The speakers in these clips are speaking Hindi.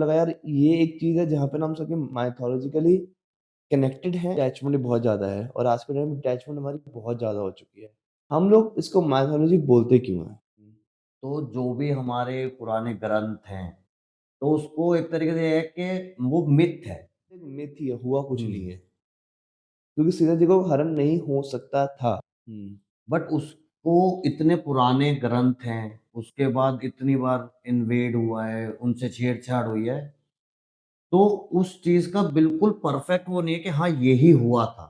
लगा यार ये एक चीज़ है जहाँ पे ना हम सबके माइथोलॉजिकली कनेक्टेड हैं, अटैचमेंट भी बहुत ज़्यादा है और आज के टाइम में अटैचमेंट हमारी बहुत ज़्यादा हो चुकी है। हम लोग इसको माइथोलॉजी बोलते क्यों हैं? तो जो भी हमारे पुराने ग्रंथ हैं, तो उसको एक तरीके से है कि वो मिथ है। एक मिथ ही है, हुआ कुछ हुँ। नहीं है। क्योंकि सीता जी को हरण नहीं हो सकता था। बट उसको इतने पुराने ग्रंथ हैं, उसके बाद इतनी बार इन्वेड हुआ है, उनसे छेड़-छाड़ हुई है, तो उस चीज़ का बिल्कुल परफेक्ट वो नहीं है कि हाँ, यही हुआ था।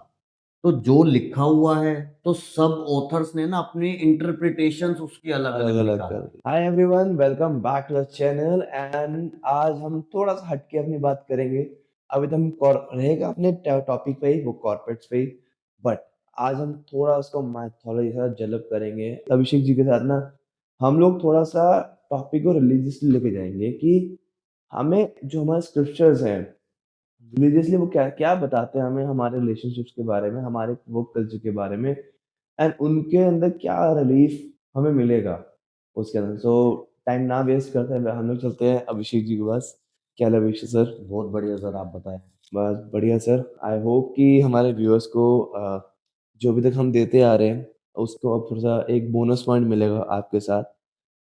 तो जो लिखा हुआ है, तो सब ऑथर्स ने ना अपनी इंटरप्रिटेशंस उसकी अलग-अलग अलग-अलग कर निकाली। दी। Hi everyone, welcome back to the channel and आज हम थोड़ा-सा हट के अपनी बात करेंगे। अभी तो हम कॉर रहेगा अपने टॉपिक पे ही, वो कॉर्पोरेट्स पे ही, बट आज हम थोड़ा उसको माइथोलॉजी के साथ डेवलप करेंगे। अभिषेक जी के साथ ना हम लोग थोड़ा-सा टॉपिक को रिलीजियसली लेके जाएँगे कि हमें जो हमारे स्क्रिप्चर्स हैं, रिलीजियसली वो क्या-क्या बताते हैं हमें हमारे रिलेशनशिप्स के बारे में, हमारे वर्क कल्चर के बारे में एंड उनके अंदर क्या रिलीफ हमें मिलेगा उसके अंदर। सो टाइम ना वेस्ट करते हैं हम लोग चलते हैं अभिषेक जी के पास। क्या हाल है अभिषेक सर? बहुत बढ़िया सर, आप बताएँ? बस बढ़िया सर। आई होप कि हमारे व्यूअर्स को जो अभी तक हम देते आ रहे हैं उसको अब थोड़ा-सा एक बोनस पॉइंट मिलेगा आपके साथ।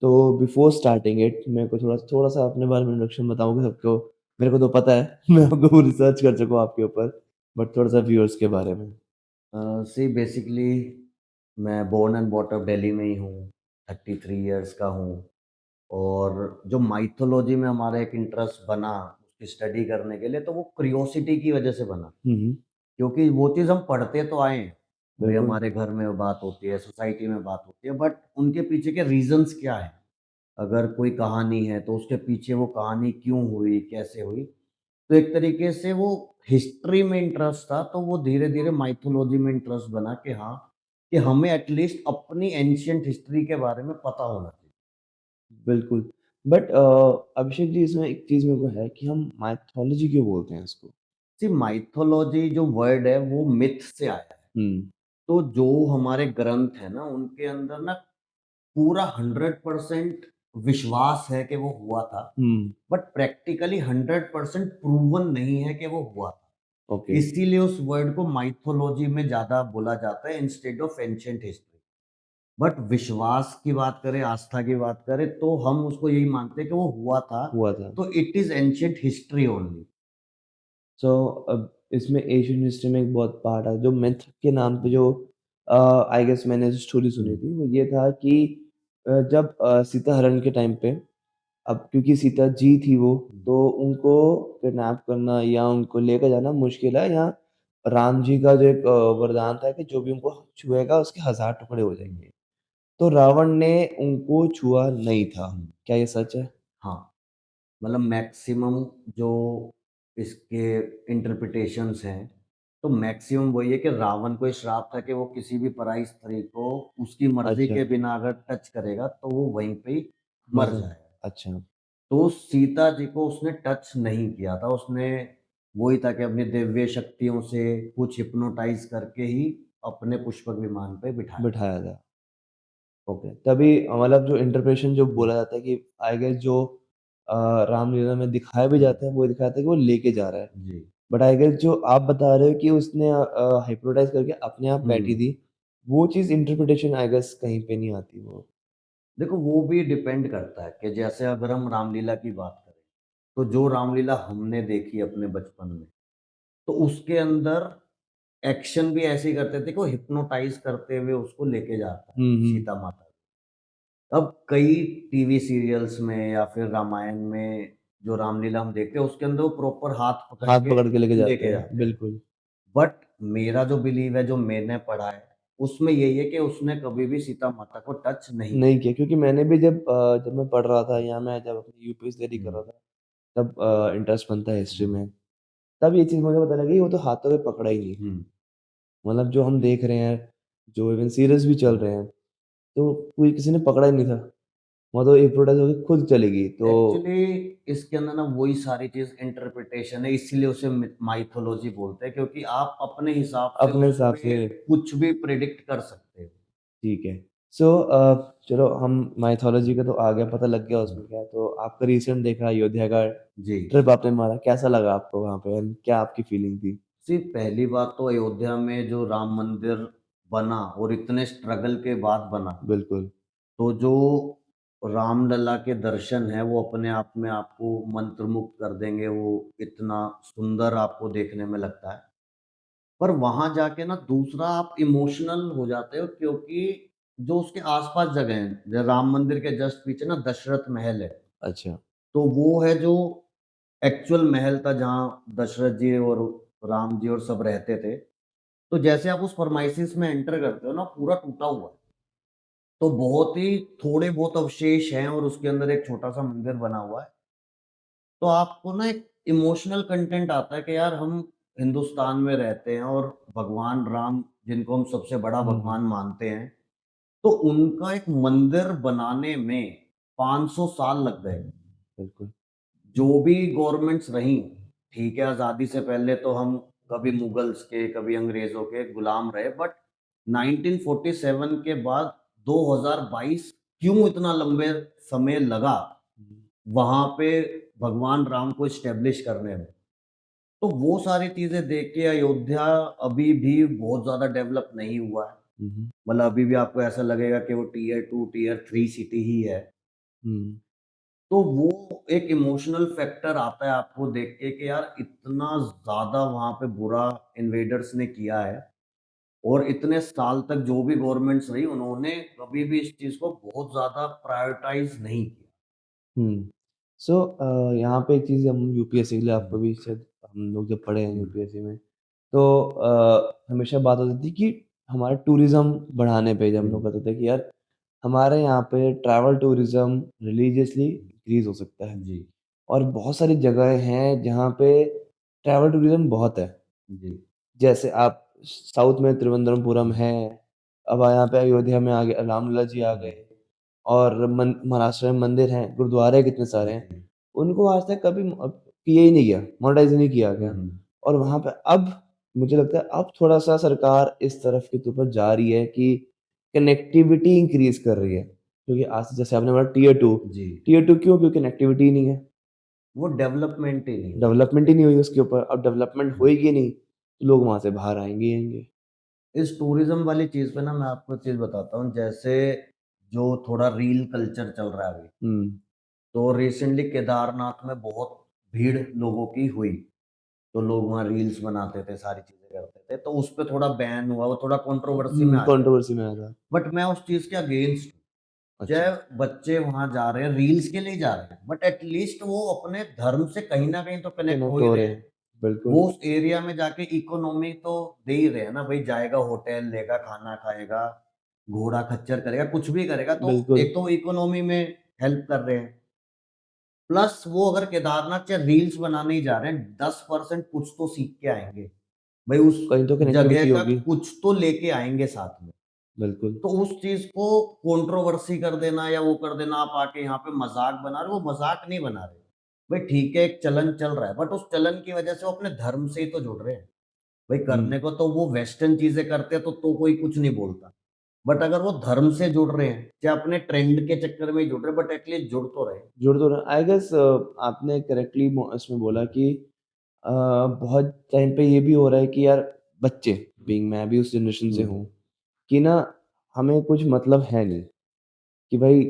तो बिफोर स्टार्टिंग इट मेरे को थोड़ा-सा अपने बारे में इंट्रोडक्शन बताओगे सबको? मेरे को तो पता है मैं आपको रिसर्च कर चुका हूँ आपके ऊपर, बट थोड़ा-सा व्यूअर्स के बारे में। सी बेसिकली मैं born and brought up Delhi में ही हूँ, 33 इयर्स का हूँ और जो माइथोलॉजी में हमारा एक इंटरेस्ट बना, उसकी स्टडी करने के लिए, तो वो क्यूरियोसिटी की वजह से बना। हुँ, हुँ। क्योंकि वो चीज़ हम पढ़ते तो आए हैं, भई बिल्कुल। हमारे घर में बात होती है, सोसाइटी में बात होती है, बट उनके पीछे के रीज़न्स क्या हैं? अगर कोई कहानी है, तो उसके पीछे वो कहानी क्यों हुई, कैसे हुई? तो एक तरीके से वो हिस्ट्री में इंटरेस्ट था, तो वो धीरे-धीरे माइथोलॉजी में इंटरेस्ट बना कि हाँ, कि हमें एटलीस्ट अपनी एंशिएंट हिस्ट्री के बारे में पता होना चाहिए। बिल्कुल। बट अभिषेक जी इसमें एक चीज़ मेरे को है कि हम माइथोलॉजी क्यों बोलते हैं इसको? सी माइथोलॉजी जो वर्ड है, वो मिथ से आया है। हुँ, तो जो हमारे ग्रंथ हैं ना, उनके अंदर ना पूरा 100% विश्वास है कि वो हुआ था, हुँ, बट प्रैक्टिकली 100% प्रूवन नहीं है कि वो हुआ था। ओके, इसीलिए उस वर्ड को माइथोलॉजी में ज़्यादा बोला जाता है instead of ancient history. But विश्वास की बात करें, आस्था की बात करें, तो हम उसको यही मानते हैं कि वो हुआ था, हुआ था। तो it is ancient history only. So अब इसमें एशियन हिस्ट्री में एक बहुत पार्ट है जो मिथ के नाम पे जो आई गेस मैंने जो स्टोरी सुनी हुँ, थी वो ये था कि जब सीता हरण के टाइम पे अब क्योंकि सीता जी थी वो, हुँ। तो उनको किडनैप करना या उनको लेकर जाना मुश्किल है या राम जी का जो एक वरदान था कि जो भी उनको छुएगा उसके 1000 टुकड़े हो हुँ, जाएँगे। तो रावण ने उनको छुआ नहीं था। हुँ। क्या ये सच है? हाँ, मतलब मैक्सिमम जो इसके इंटरप्रिटेशंस हैं, तो मैक्सिमम वही है कि रावण को ये श्राप था कि वो किसी भी पराई स्त्री को उसकी मर्ज़ी अच्छा, के बिना अगर टच करेगा, तो वो वहीं पे ही मर मज़ा जाएगा। अच्छा, तो सीता जी को उसने टच नहीं किया था, उसने वही था कि अपनी दिव्य शक्तियों से कुछ हिप्नोटाइज़ करके ही अपने पुष्पक विमान पे बिठाया। बिठाया था। ओके, तभी मतलब जो इंटरप्रेशन जो हुँ, बोला जाता है कि आई गेस जो रामलीला में दिखाया भी हुँ, जाता है, वो दिखाता है कि वो लेके जा रहा है। जी। बट आई गेस जो आप बता रहे हो कि उसने हिप्नोटाइज़ करके अपने आप बैठी हुँ। थी, वो चीज़ इंटरप्रिटेशन आई गेस कहीं पे नहीं आती वो। देखो, वो भी डिपेंड करता है कि जैसे अगर हम रामलीला की बात करें, तो जो रामलीला हमने देखी अपने बचपन में, तो उसके अंदर एक्शन भी ऐसे ही करते थे कि वो हिप्नोटाइज़ करते हुए उसको लेके जाता है, हुँ, हुँ। सीता माता को। अब कई टीवी सीरियल्स में या फिर रामायण में जो रामलीला हम देखते हैं, उसके अंदर वो प्रॉपर हाथ पकड़ हाथ के पकड़ के लेके जाते लेके हैं, जाते हैं। बिल्कुल। बट मेरा जो बिलीव है, जो मैंने पढ़ा है, उसमें यही है कि उसने कभी भी सीता माता को टच नहीं नहीं किया। किया क्योंकि मैंने भी जब मैं पढ़ रहा था या मैं जब अपनी यूपीएससी तैयारी कर हुँ, रहा था, तब इंटरेस्ट बनता है हिस्ट्री हुँ, में। तब ये चीज़ मुझे पता लगी वो तो हाथों में पकड़ा ही नहीं। हुँ, मतलब जो हम देख रहे हैं, जो इवन सीरीज़ भी चल हुँ। रहे हैं, तो कोई किसी ने पकड़ा ही नहीं था। वो तो हिप्नोटाइज़ होके खुद चली गई। तो एक्चुअली इसके अंदर ना वही सारी चीज़ इंटरप्रिटेशन है, इसीलिए उसे माइथोलॉजी बोलते हैं, क्योंकि आप अपने हिसाब से अपने उस हिसाब पे से कुछ भी प्रेडिक्ट कर सकते हो। ठीक है। सो चलो हम माइथोलॉजी का तो आ गया, पता लग गया हुँ। उसमें क्या है। तो आपका रिसेंट देखा अयोध्या का जी। ट्रिप आपने मारा, कैसा लगा आपको वहाँ पे एंड क्या आपकी फीलिंग थी? पहली बात तो अयोध्या में जो राम मंदिर बना और इतने स्ट्रगल के बाद बना, बिल्कुल, तो जो रामलला के दर्शन हैं, वो अपने आप में आपको मंत्रमुग्ध कर देंगे, वो इतना सुंदर आपको देखने में लगता है। पर वहाँ जाके ना दूसरा आप इमोशनल हो जाते हो क्योंकि जो उसके आस-पास जगह हैं, राम मंदिर के जस्ट पीछे ना दशरथ महल है। अच्छा। तो वो है जो एक्चुअल महल था जहाँ दशरथ जी और राम जी और सब रहते थे। तो जैसे आप उस प्रेमाइसेस में एंटर करते हो ना, पूरा टूटा हुआ है। तो बहुत ही थोड़े बहुत अवशेष हैं और उसके अंदर एक छोटा-सा मंदिर बना हुआ है। तो आपको ना एक इमोशनल कंटेंट आता है कि यार हम हिंदुस्तान में रहते हैं और भगवान राम जिनको हम सबसे बड़ा हुँ, भगवान हुँ, मानते हैं, तो उनका एक मंदिर बनाने में 500 साल लग गए। बिल्कुल। जो भी गवर्नमेंट्स रहीं, ठीक है, आज़ादी से पहले तो हम कभी मुगल्स के, कभी अंग्रेज़ों के गुलाम रहे, बट 1947 के बाद 2022 क्यों इतना लंबे समय लगा हुँ, वहाँ पे भगवान राम को एस्टेब्लिश करने में? तो वो सारी चीज़ें देख के अयोध्या अभी भी बहुत ज़्यादा डेवलप नहीं हुआ है। हुँ, हुँ, मतलब अभी भी आपको ऐसा लगेगा कि वो टियर 2, टियर 3 सिटी ही है। हुँ, तो वो एक इमोशनल फैक्टर आता है आपको देख के कि यार इतना ज़्यादा वहाँ पे बुरा इन्वेडर्स ने किया है और इतने साल तक जो भी गवर्नमेंट्स रही उन्होंने कभी भी इस चीज़ को बहुत ज़्यादा प्रायोरिटाइज़ नहीं किया। हुँ। सो यहाँ पे एक चीज़ हम यूपीएससी के लिए हुँ, आपको भी शायद हम लोग जब पढ़े हैं हुँ, यूपीएससी में, तो हमेशा बात होती थी कि हमारे टूरिज़्म बढ़ाने पे जब हम लोग हुँ, कहते थे कि यार हमारे यहाँ पे ट्रैवल टूरिज़्म रिलीजियसली इंक्रीज़ हो सकता है। जी, और बहुत सारी जगहें हैं जहाँ पे ट्रैवल टूरिज़्म बहुत है। जी, जैसे आप साउथ में त्रिवेंद्रमपुरम हुँ, है, अब यहाँ पे अयोध्या में आ गए रामलला जी आ हुँ, गए और महाराष्ट्र में मंदिर हैं, गुरुद्वारे कितने सारे हैं। जी, उनको आज तक कभी किया ही नहीं गया, मोनेटाइज़ ही नहीं किया हुँ, गया। हुँ, और वहाँ पे अब मुझे लगता है अब थोड़ा-सा सरकार इस तरफ की तरफ जा रही है कि कनेक्टिविटी इंक्रीज़ कर रही है। क्योंकि आज जैसे आपने बोला जी, टियर 2 क्यों? क्योंकि कनेक्टिविटी ही नहीं है। वो डेवलपमेंट ही नहीं हुई। डेवलपमेंट ही नहीं हुई उसके ऊपर, अब डेवलपमेंट हुँ। होएगी नहीं, तो लोग वहाँ से बाहर आएँगे ही आएँगे। इस टूरिज़्म वाली चीज़ पे ना मैं आपको एक चीज़ बताता हूँ, जैसे जो थोड़ा रील कल्चर चल रहा है अभी, हुँ, तो रिसेंटली केदारनाथ में बहुत भीड़ लोगों की हुई, तो लोग वहाँ रील्स बनाते थे, सारी चीज़ें करते थे, तो उस पे थोड़ा बैन हुआ, वो थोड़ा कंट्रोवर्सी में आ गया। कंट्रोवर्सी में आया था। बट मैं उस चीज़ के अगेंस्ट हूँ, अच्छा, चाहे बच्चे वहाँ जा रहे हैं, रील्स के लिए जा रहे हैं, बट एट लीस्ट वो अपने धर्म से कहीं न कहीं तो कनेक्ट हो कनेक्ट ही हो रहे रहे हैं। हैं। बिल्कुल, वो उस एरिया में जाके इकोनॉमी तो दे ही रहे हैं ना, भई जाएगा होटल लेगा, खाना खाएगा, घोड़ा खच्चर करेगा, कुछ भी करेगा तो बिल्कुल। एक तो इकोनॉमी में हेल्प कर रहे हैं। प्लस वो अगर केदारनाथ या रील्स बनाने ही जा रहे हैं, 10% कुछ तो सीख के आएँगे। भई उस कहीं तो जगह कनेक्टिविटी का होगी। कुछ तो लेके आएँगे साथ में। बिल्कुल, तो उस चीज़ को कंट्रोवर्सी कर देना या वो कर देना, आप आके यहाँ पे मज़ाक बना रहे हो, वो मज़ाक नहीं बना रहे। भई ठीक है, एक चलन चल रहा है, बट उस चलन की वजह से वो अपने धर्म से ही तो जुड़ रहे हैं। भई हुँ, करने को तो वो वेस्टर्न चीज़ें करते हैं तो कोई कुछ नहीं बोलता। बट अगर वो धर्म से जुड़ रहे हैं, चाहे अपने ट्रेंड के चक्कर में ही जुड़ रहे हैं, बट एटलीस्ट जुड़ तो रहे। जुड़ तो रहा आई गेस आपने करेक्टली इसमें बोला कि अ, बहुत टाइम पे ये भी हो रहा है कि यार बच्चे बीइंग मैं भी उस जनरेशन से हुँ, हूँ, कि ना हमें कुछ मतलब है नहीं, कि भाई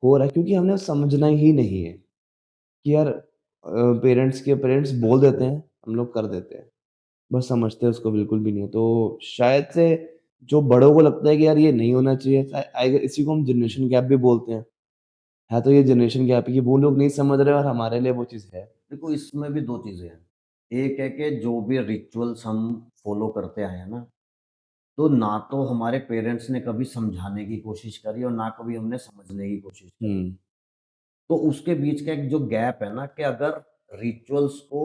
हो रहा है क्योंकि हमने समझना ही नहीं है, कि यार पेरेंट्स बोल देते हैं, हम लोग कर देते हैं। बस समझते उसको बिल्कुल भी नहीं है। तो शायद से जो बड़ों को लगता है कि यार ये नहीं होना चाहिए, आई इसी को हम जनरेशन गैप भी बोलते हैं। है तो ये जनरेशन गैप ही कि वो लोग नहीं समझ रहे और हमारे लिए वो चीज़ है। देखो इसमें भी 2 चीज़ें हैं। एक है कि जो भी रिचुअल्स हम फॉलो करते आए हैं ना, तो ना तो हमारे पेरेंट्स ने कभी समझाने की कोशिश करी और ना कभी हमने समझने की कोशिश करी। हुँ। तो उसके बीच का एक जो गैप है ना कि अगर रिचुअल्स को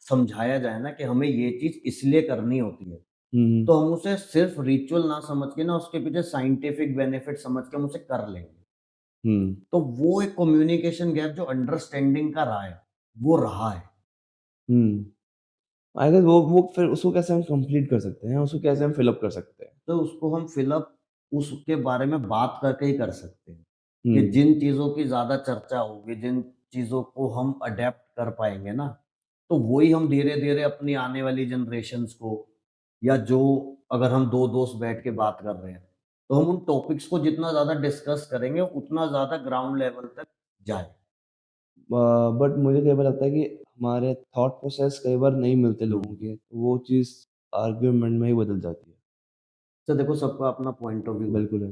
समझाया जाए ना कि हमें ये चीज़ इसलिए करनी होती है, हुँ, हुँ। तो हम उसे सिर्फ़ रिचुअल ना समझ के ना उसके पीछे साइंटिफिक बेनिफिट समझ के हम उसे कर लेंगे। हुँ। तो वो एक कम्युनिकेशन गैप जो अंडरस्टैंडिंग का रहा है, वो रहा है। हुँ। आई गेस वो फिर उसको कैसे हम कंप्लीट कर सकते हैं, उसको कैसे हम फिल अप कर सकते हैं? तो उसको हम फ़िल अप उसके बारे में बात करके ही कर सकते हैं, कि हुँ, जिन चीज़ों की ज़्यादा चर्चा होगी, जिन चीज़ों को हम अडैप्ट कर पाएँगे ना, तो वही हम धीरे-धीरे अपनी आने वाली जनरेशंस को, या जो, अगर हम 2 दोस्त बैठ के बात कर रहे हैं, तो हम उन टॉपिक्स को जितना ज़्यादा डिस्कस करेंगे, उतना ज़्यादा ग्राउंड लेवल तक जाए। बट मुझे कई बार लगता है कि हमारे थॉट प्रोसेस कई बार नहीं मिलते हुँ। लोगों के, तो वो चीज़ आर्गुमेंट में ही बदल जाती है। तो देखो, सबका अपना पॉइंट ऑफ व्यू है। बिल्कुल है।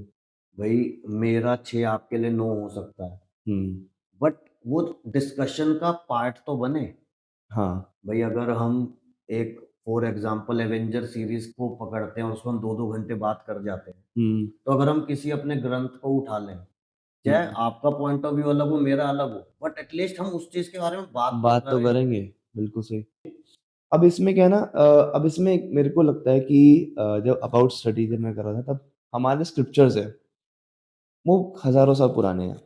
भई मेरा 6 आपके लिए 9 हो सकता है, हुँ, बट वो डिस्कशन का पार्ट तो बने। हाँ। भई अगर हम एक फॉर एग्ज़ाम्पल एवेंजर सीरीज़ को पकड़ते हैं और उसको हम 2-2 घंटे बात कर जाते हैं। हुँ, तो अगर हम किसी अपने ग्रंथ को उठा लें, चाहे हुँ। आपका पॉइंट ऑफ व्यू अलग हो, मेरा अलग हो, बट एट लीस्ट हम उस चीज़ के बारे में बात तो बात तो करें। करेंगे, बिल्कुल सही। अब इसमें क्या है ना अब इसमें मेरे को लगता है कि जब अबाउट स्टडी जब मैं कर रहा था तब हमारे स्क्रिप्चर्स हैं, वो हज़ारों साल पुराने हैं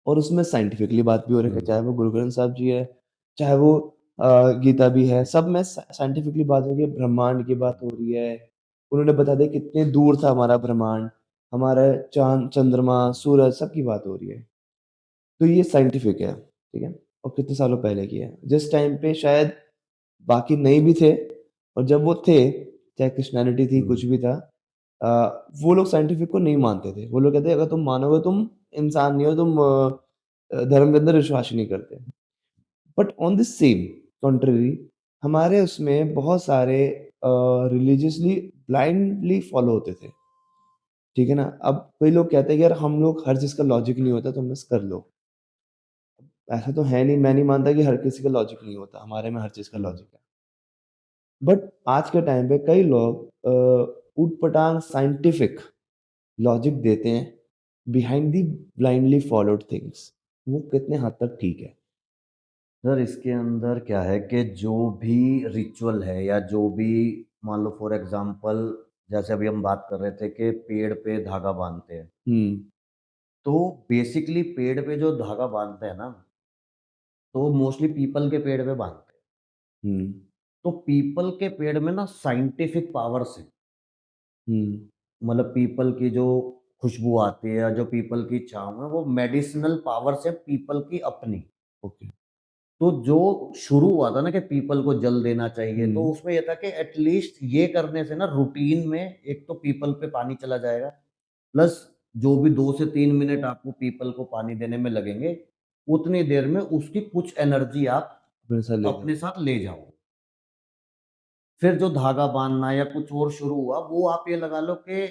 और उसमें साइंटिफिकली बात भी हो रही है, हुँ, चाहे वो गुरु ग्रंथ साहब जी है, चाहे वो गीता भी है, सब में साइंटिफिकली बात हो रही है, ब्रह्मांड की बात हो रही है। उन्होंने बता दिया कितने दूर था हमारा ब्रह्मांड, हमारा चाँद, चंद्रमा, सूरज सबकी बात हो रही है। तो ये साइंटिफिक है, ठीक है? और कितने सालों पहले की है। जिस टाइम पे शायद बाकी नहीं भी थे और जब वो थे, चाहे क्रिश्चियनिटी थी, हुँ। कुछ भी था वो लोग साइंटिफिक को नहीं मानते थे। वो लोग कहते हैं अगर तुम मानोगे तुम इंसान नहीं हो, तुम धर्म के अंदर विश्वास ही नहीं करते। But on the same contrary हमारे उसमें बहुत सारे रिलिजियसली ब्लाइंडली फॉलो होते थे, ठीक है ना? अब कई लोग कहते हैं कि यार हम लोग हर चीज़ का लॉजिक नहीं होता, तुम बस कर लो। ऐसा तो है नहीं, मैं नहीं मानता कि हर किसी का लॉजिक नहीं होता, हमारे में हर चीज़ का हुँ। लॉजिक है। बट आज के टाइम पे कई लोग ऊट-पटांग साइंटिफिक लॉजिक देते हैं behind the blindly followed things. वो कितने हद तक ठीक है? सर, इसके अंदर क्या है कि जो भी रिचुअल है, या जो भी, मान लो फॉर एग्ज़ाम्पल, जैसे अभी हम बात कर रहे थे कि पेड़ पे धागा बाँधते हैं। हुँ, तो बेसिकली पेड़ पे जो धागा बाँधते हैं ना, तो मोस्टली पीपल के पेड़ पे बाँधते हैं। हुँ, तो पीपल के पेड़ में ना साइंटिफिक पावर्स हैं। हुँ, मतलब पीपल की जो खुशबू आती है, या जो पीपल की छाँव है, वो मेडिसिनल पावर्स है पीपल की अपनी। ओके। तो जो शुरू हुआ था ना कि पीपल को जल देना चाहिए, तो हुँ, उसमें ये था कि एटलीस्ट ये करने से ना रूटीन में एक तो पीपल पे पानी चला जाएगा, प्लस जो भी 2 से 3 मिनट आपको पीपल को पानी देने में लगेंगे, उतनी देर में उसकी कुछ एनर्जी आप अपने साथ ले जाओ। अपने साथ ले जाओगे। फिर जो धागा बाँधना या कुछ और शुरू हुआ, वो आप ये लगा लो कि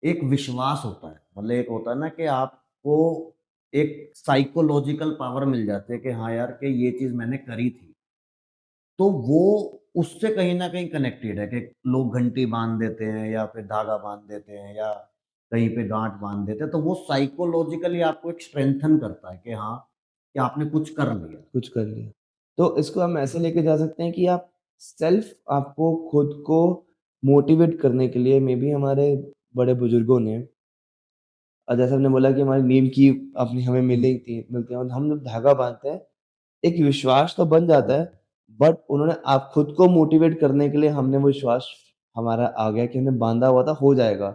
एक विश्वास होता है। मतलब एक होता है ना कि आपको एक साइकोलॉजिकल पावर मिल जाती है कि हाँ यार, कि ये चीज़ मैंने करी थी। तो वो उससे कहीं न कहीं कनेक्टेड है कि लोग घंटी बाँध देते हैं, या फिर धागा बाँध देते हैं, या कहीं पे गाँठ बाँध देते हैं, तो वो साइकोलॉजिकली आपको एक स्ट्रेंथन करता है कि हाँ, कि आपने कुछ कर लिया। कुछ कर लिया। तो इसको हम ऐसे लेके जा सकते हैं कि आप सेल्फ आपको खुद को मोटिवेट करने के लिए मेबी हमारे बड़े बुजुर्गों ने जैसे आपने बोला कि हमारी नीम की अपनी हमें हुँ, मिलती है और हम जब धागा बाँधते हैं, एक विश्वास तो बन जाता है, हुँ, बट उन्होंने आप खुद को मोटिवेट करने के लिए हमने वो विश्वास हमारा आ गया कि हमने बाँधा हुआ था, हो जाएगा।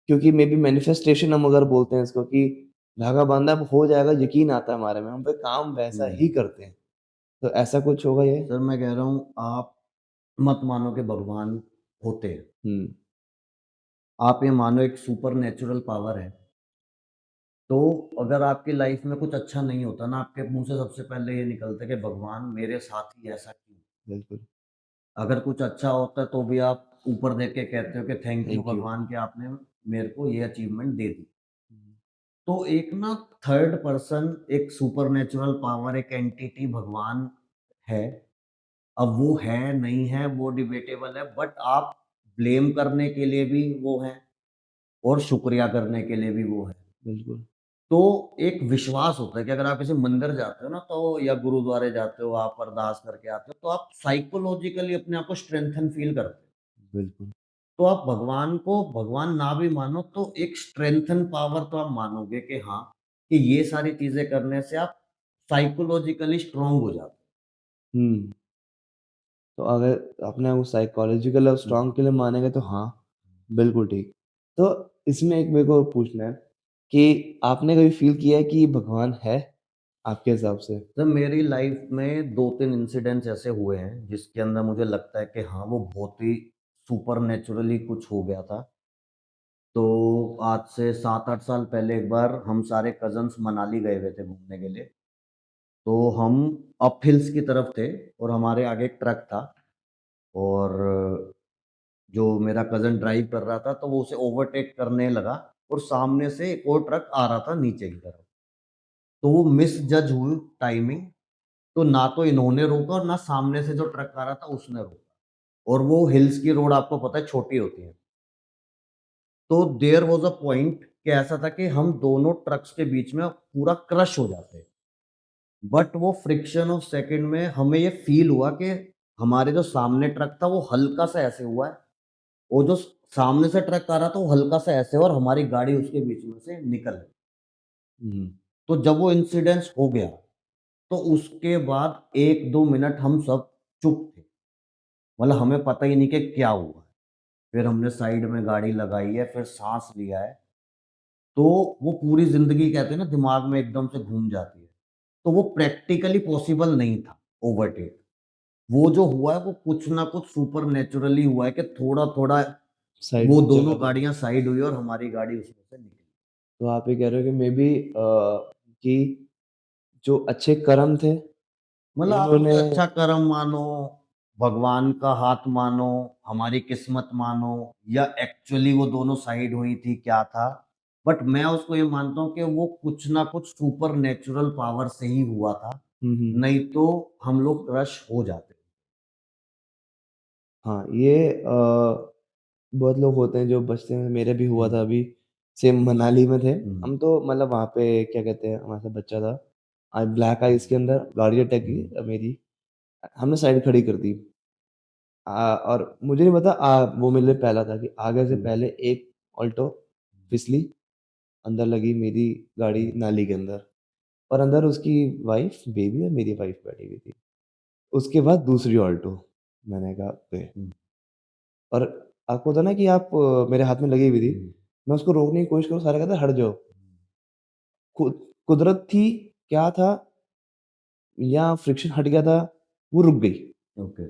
क्योंकि मेबी मैनिफेस्टेशन हम अगर बोलते हैं इसको कि धागा बाँधा अब हो जाएगा, यकीन आता है हमारे में, हम पे काम वैसा ही हुँ। करते हैं। तो ऐसा कुछ होगा ये? सर, मैं कह रहा हूँ, आप मत मानो कि भगवान होते हैं। हुँ, आप ये मानो एक सुपर नेचुरल पावर है। तो अगर आपकी लाइफ़ में कुछ अच्छा नहीं होता ना, आपके मुँह से सबसे पहले ये निकलता है कि भगवान मेरे साथ ही ऐसा क्यों? बिल्कुल। अगर कुछ अच्छा होता है तो भी आप ऊपर देख के कहते हो कि थैंक यू थैंक यू। भगवान कि आपने मेरे को ये अचीवमेंट दे दी। हुँ, तो एक ना थर्ड पर्सन, एक सुपरनैचुरल पावर, एक एंटिटी भगवान है। अब वो है, नहीं है, वो डिबेटेबल है, बट आप ब्लेम करने के लिए भी वो हैं, और शुक्रिया करने के लिए भी वो है। बिल्कुल। तो एक विश्वास होता है कि अगर आप किसी मंदिर जाते हो ना, तो या गुरुद्वारे जाते हो, आप अरदास करके आते हो, तो आप साइकोलॉजिकली अपने आप को स्ट्रेंथन फील करते हो। बिल्कुल। तो आप भगवान को भगवान ना भी मानो, तो एक स्ट्रेंथन पावर तो आप मानोगे कि हाँ, कि ये सारी चीज़ें करने से आप साइकोलॉजिकली स्ट्रॉन्ग हो जाते हुँ, तो अगर अपने आप को साइकोलॉजिकल और हो। हुँ, स्ट्रॉन्ग के लिए मानेंगे तो हाँ, बिल्कुल ठीक। तो इसमें एक मेरे को पूछना है कि आपने कभी फ़ील किया है कि भगवान है आपके हिसाब से? तो मेरी लाइफ में 2-3 इंसिडेंट्स ऐसे हुए हैं, जिसके अंदर मुझे लगता है कि हाँ, वो बहुत ही सुपरनैचुरली कुछ हो गया था। तो आज से 7-8 साल पहले एक बार हम सारे कज़िन्स मनाली गए हुए थे घूमने के लिए। तो हम अप हिल्स की तरफ थे और हमारे आगे एक ट्रक था और जो मेरा कज़िन ड्राइव कर रहा था, तो वो उसे ओवरटेक करने लगा और सामने से एक और ट्रक आ रहा था नीचे की तरफ। तो वो मिसजज हुई टाइमिंग, तो ना तो इन्होंने रोका और ना सामने से जो ट्रक आ रहा था उसने रोका। और वो हिल्स की रोड आपको पता है छोटी होती है। तो देयर वाज़ अ पॉइंट कि ऐसा था कि हम दोनों ट्रक्स के बीच में पूरा क्रश हो जाते। बट वो फ्रिक्शन ऑफ सेकंड में हमें ये फ़ील हुआ कि हमारे जो सामने ट्रक था वो हल्का-सा ऐसे हुआ है, और जो सामने से ट्रक आ रहा था वो हल्का-सा ऐसे हुआ और हमारी गाड़ी उसके बीच में से निकल गई। हुँ, तो जब वो इंसिडेंस हो गया, तो उसके बाद 1-2 मिनट हम सब चुप थे। मतलब हमें पता ही नहीं कि क्या हुआ है। फिर हमने साइड में गाड़ी लगाई है, फिर साँस लिया है, तो वो पूरी ज़िंदगी कहते हैं ना दिमाग में एकदम से घूम जाती है। तो वो प्रैक्टिकली पॉसिबल नहीं था ओवरटेक। वो जो हुआ है वो कुछ ना कुछ सुपरनैचुरली हुआ है कि थोड़ा-थोड़ा साइड वो जगह दोनों बदल गाड़ियाँ साइड हुई और हमारी गाड़ी उसमें से निकली। तो आप ये कह रहे हो कि मेबी कि जो अच्छे कर्म थे, मतलब आप उन्होंने उसे अच्छा कर्म मानो, भगवान का हाथ मानो, हमारी किस्मत मानो, या एक्चुअली वो दोनों साइड हुई थी, क्या था? बट मैं उसको ये मानता हूँ कि वो कुछ ना कुछ सुपरनैचुरल पावर से ही हुआ था, हुँ, हुँ। नहीं तो हम लोग क्रश हो जाते। हाँ, ये बहुत लोग होते हैं जो बचते हैं, मेरे भी हुआ हुँ, था अभी, सेम मनाली में थे। हुँ, हम तो मतलब वहाँ पे क्या कहते हैं, हमारे साथ बच्चा था। आज ब्लैक आइस के अंदर गाड़ी अटक गई हुँ, मेरी। हमने साइड खड़ी कर दी। और मुझे नहीं पता वो मेरे लिए पहला था कि आगे से हुँ, पहले एक ऑल्टो फिसली, अंदर लगी मेरी गाड़ी हुँ, नाली के अंदर और अंदर उसकी वाइफ़, बेबी और मेरी वाइफ़ बैठी हुई थी। उसके बाद दूसरी ऑल्टो, मैंने कहा गए। हुँ, और आपको होता है ना कि आप मेरे हाथ में लगी हुई थी, हुँ, मैं उसको रोकने की कोशिश करूँ, सारे कहते हैं हट जाओ। कुदरत थी, क्या था या फ्रिक्शन हट गया था, वो रुक गई। ओके।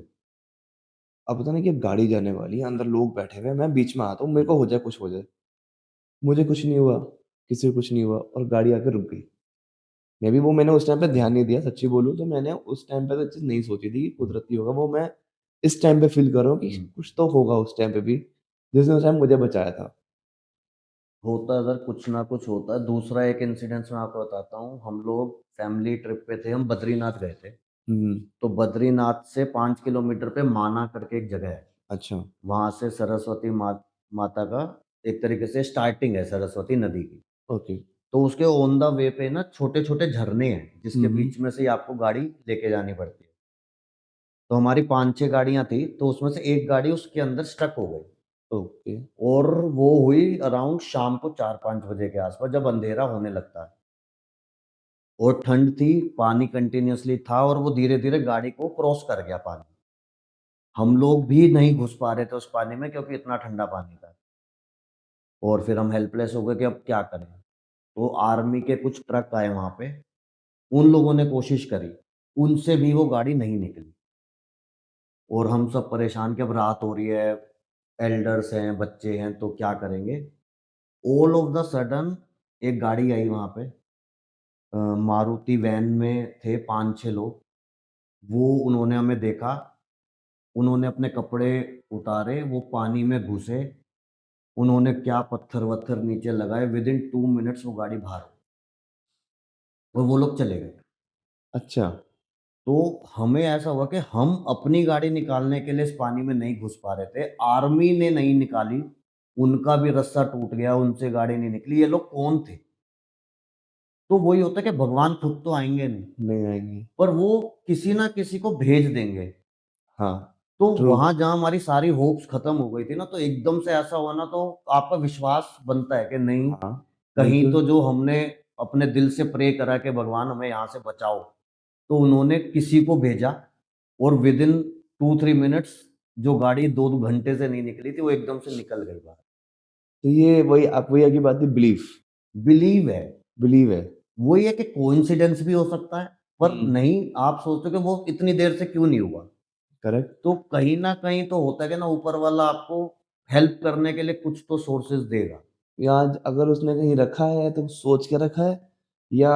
अब पता नहीं कि अब गाड़ी जाने वाली है, अंदर लोग बैठे हुए हैं, मैं बीच में आता हूँ, मेरे हुँ, को हो जाए कुछ हो जाए। मुझे कुछ नहीं हुआ, किसी को कुछ नहीं हुआ और गाड़ी आके रुक गई। मेबी वो मैंने उस टाइम पे हुँ, ध्यान नहीं दिया, सच्ची बोलूँ तो मैंने उस टाइम पे तो चीज़ नहीं सोची थी कि हुँ, कुदरती होगा, वो मैं इस टाइम पे फ़ील कर रहा हूँ कि हुँ। कुछ तो होगा उस टाइम पे भी, जिसने उस टाइम मुझे बचाया था। होता है सर, कुछ ना कुछ होता है। दूसरा एक इंसिडेंस मैं आपको बताता हूँ। हम लोग फैमिली ट्रिप पे थे, हम बद्रीनाथ गए थे। हुँ, तो बद्रीनाथ से 5 किलोमीटर पे माना करके एक जगह है। अच्छा, वहाँ से सरस्वती माता का एक तरीके से स्टार्टिंग है सरस्वती नदी की। ओके। तो उसके ऑन द वे पे ना छोटे-छोटे झरने हैं, जिसके हुँ, हुँ, बीच में से ही आपको गाड़ी लेके जानी पड़ती है। तो हमारी 5-6 गाड़ियाँ थी, तो उसमें से एक गाड़ी उसके अंदर स्टक हो गई। ओके, और वो हुई अराउंड शाम को 4-5 बजे के आस-पास, जब अंधेरा होने लगता है। और ठंड थी, पानी कंटीन्यूअसली था और वो धीरे-धीरे गाड़ी को क्रॉस कर गया पानी। हम लोग भी नहीं घुस पा रहे थे उस पानी में क्योंकि इतना ठंडा पानी था। और फिर हम हेल्पलेस हो गए कि अब क्या करें? तो आर्मी के कुछ ट्रक आए वहाँ पे, उन लोगों ने कोशिश करी, उनसे भी वो गाड़ी नहीं निकली। और हम सब परेशान कि अब रात हो रही है, एल्डर्स हैं, बच्चे हैं, तो क्या करेंगे? ऑल ऑफ द सडन एक गाड़ी आई वहाँ पे, मारुति वैन में थे 5-6 लोग। वो उन्होंने हमें देखा, उन्होंने अपने कपड़े उतारे, वो पानी में घुसे, उन्होंने क्या पत्थर-वत्थर नीचे लगाए, विदिन 2 मिनट्स वो गाड़ी बाहर हो गई और वो लोग चले गए। अच्छा, तो हमें ऐसा हुआ कि हम अपनी गाड़ी निकालने के लिए इस पानी में नहीं घुस पा रहे थे, आर्मी ने नहीं निकाली, उनका भी रस्सा टूट गया, उनसे गाड़ी नहीं निकली, ये लोग कौन थे? तो वही होता है कि भगवान खुद तो आएँगे नहीं, नहीं आएँगी। पर वो किसी न किसी को भेज देंगे। हाँ, तो ट्रू, वहाँ जहाँ हमारी सारी होप्स खत्म हो गई थी ना, तो एकदम से ऐसा हुआ ना, तो आपका विश्वास बनता है कि नहीं, हाँ, कहीं बिल्कुल। तो जो हमने अपने दिल से प्रे करा कि भगवान हमें यहाँ से बचाओ, तो उन्होंने किसी को भेजा और विदिन 2-3 मिनट्स जो गाड़ी 2-2 घंटे से नहीं निकली थी, वो एकदम से निकल गई बाहर। तो ये वही आप वही आगे बात है, बिलीफ बिलीव है। बिलीव है। वही है कि कोइंसिडेंस भी हो सकता है, पर हुँ, नहीं आप सोचते हो कि वो इतनी देर से क्यों नहीं हुआ? करेक्ट। तो कहीं न कहीं तो होता है कि ना ऊपर वाला आपको हेल्प करने के लिए कुछ तो सोर्सेज़ देगा। या अगर उसने कहीं रखा है तो सोच के रखा है, या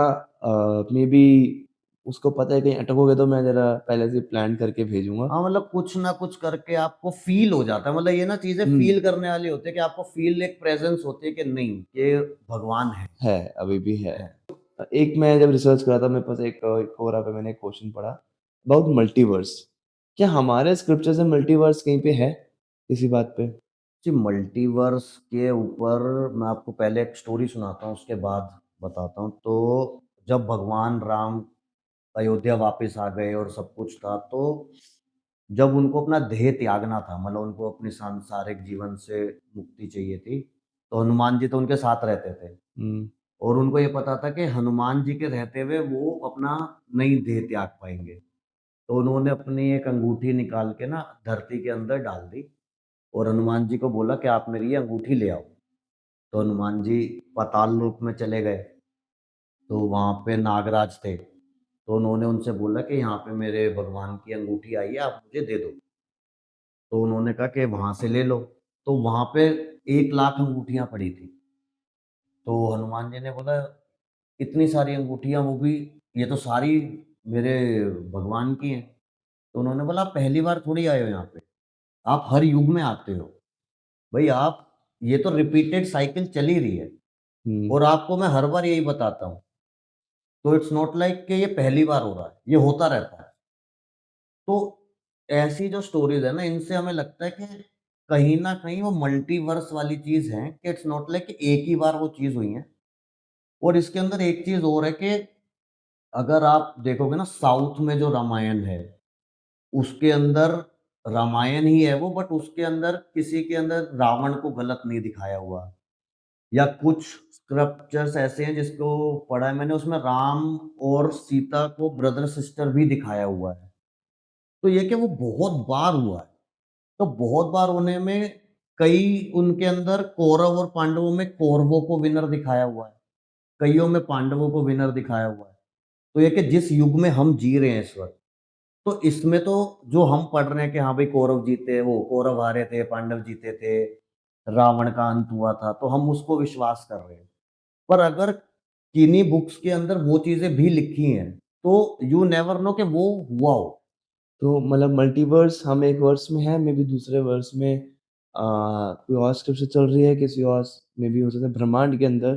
मेबी उसको पता है कहीं अटकोगे तो मैं ज़रा पहले से प्लान करके भेजूँगा। हाँ, मतलब कुछ ना कुछ करके आपको फ़ील हो जाता है, मतलब ये ना चीज़ें हुँ, फ़ील करने वाली होती है कि आपको फ़ील एक प्रेज़ेंस होती है कि नहीं, ये भगवान है, अभी भी है। है। एक मैं जब रिसर्च कर रहा था मेरे पास एक कोरा पे मैंने एक क्वेश्चन पढ़ा अबाउट मल्टीवर्स। क्या हमारे स्क्रिप्चर्स में मल्टीवर्स कहीं पे है? किसी बात पे? जी, मल्टीवर्स के ऊपर मैं आपको पहले एक स्टोरी सुनाता हूँ, उसके बाद बताता हूँ। तो जब भगवान राम अयोध्या वापस आ गए और सब कुछ था, तो जब उनको अपना देह त्यागना था, मतलब उनको अपने सांसारिक जीवन से मुक्ति चाहिए थी, तो हनुमान जी तो उनके साथ रहते थे हुँ, और उनको ये पता था कि हनुमान जी के रहते हुए वो अपना नहीं देह त्याग पाएँगे। तो उन्होंने अपनी एक अंगूठी निकाल के ना धरती के अंदर डाल दी और हनुमान जी को बोला कि आप मेरी ये अंगूठी ले आओ। तो हनुमान जी पाताल लोक में चले गए, तो वहाँ पे नागराज थे। तो उन्होंने उनसे बोला कि यहाँ पे मेरे भगवान की अंगूठी आई है, आप मुझे दे दो। तो उन्होंने कहा कि वहाँ से ले लो। तो वहाँ पे 1,00,000 अंगूठियाँ पड़ी थी। तो हनुमान जी ने बोला, इतनी सारी अंगूठियाँ, वो भी ये तो सारी मेरे भगवान की हैं। तो उन्होंने बोला, आप पहली बार थोड़ी आए हो यहाँ पे, आप हर युग में आते हो। भई आप, ये तो रिपीटेड साइकिल चल ही रही है हुँ, और आपको मैं हर बार यही बताता हूँ। तो इट्स नॉट लाइक कि ये पहली बार हो रहा है, ये होता रहता है। तो ऐसी जो स्टोरीज़ है ना, इनसे हमें लगता है कि कहीं न कहीं वो मल्टीवर्स वाली चीज़ है कि इट्स नॉट लाइक कि एक ही बार वो चीज़ हुई है। और इसके अंदर एक चीज़ और है कि अगर आप देखोगे ना, साउथ में जो रामायण है, उसके अंदर रामायण ही है वो, बट उसके अंदर किसी के अंदर रावण को गलत नहीं दिखाया हुआ। या कुछ स्क्रिप्चर्स ऐसे हैं जिसको पढ़ा है मैंने, उसमें राम और सीता को ब्रदर सिस्टर भी दिखाया हुआ है। तो ये कि वो बहुत बार हुआ है। तो बहुत बार होने में कई उनके अंदर कौरव और पांडवों में कौरवों को विनर दिखाया हुआ है, कइयों में पांडवों को विनर दिखाया हुआ है। तो ये कि जिस युग में हम जी रहे हैं इस वक़्त, तो इसमें तो जो हम पढ़ रहे हैं कि हाँ भाई कौरव जीते, वो कौरव हारे थे, पांडव जीते थे, रावण का अंत हुआ था, तो हम उसको विश्वास कर रहे हैं। पर अगर किन्हीं बुक्स के अंदर वो चीज़ें भी लिखी हैं, तो यू नेवर नो कि वो हुआ हो। तो मतलब मल्टीवर्स हम एक वर्स में हैं, मेबी दूसरे वर्स में कोई और स्क्रिप्चर चल रही है, किसी और मेबी हो सकता है ब्रह्मांड के अंदर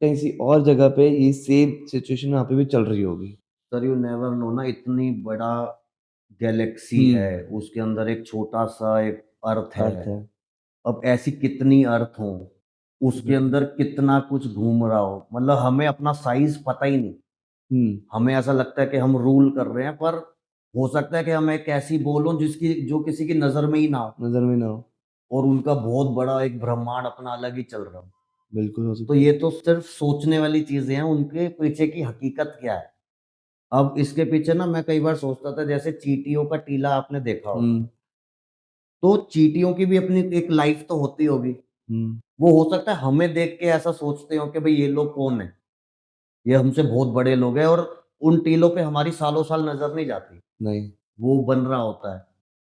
कहीं सी और जगह पे ये सेम सिचुएशन वहाँ पे भी चल रही होगी। सर यू नेवर नो ना, इतनी बड़ा गैलेक्सी हुँ, है, उसके अंदर एक छोटा-सा एक अर्थ है। अर्थ है। अब ऐसी कितनी अर्थ हों, उसके बिल्कुल। अंदर कितना कुछ घूम रहा हो, मतलब हमें अपना साइज़ पता ही नहीं। हुँ, हमें ऐसा लगता है कि हम रूल कर रहे हैं, पर हो सकता है कि हम एक ऐसी बोल हों जिसकी जो किसी की नज़र में ही ना हो नज़र में ना हो। और उनका बहुत बड़ा एक ब्रह्मांड अपना अलग ही चल रहा हो। बिल्कुल हो तो सकता है। ये तो सिर्फ़ सोचने वाली चीज़ें हैं, उनके पीछे की हकीकत क्या है? अब इसके पीछे ना मैं कई बार सोचता था, जैसे चींटियों का टीला आपने देखा होगा, हुँ, तो चींटियों की भी अपनी एक लाइफ़ तो होती होगी। हुँ, वो हो सकता है हमें देख के ऐसा सोचते हो कि भई ये लोग कौन हैं? ये हमसे बहुत बड़े लोग हैं और उन टीलों पे हमारी सालों-साल नज़र नहीं जाती। नहीं, वो बन रहा होता है।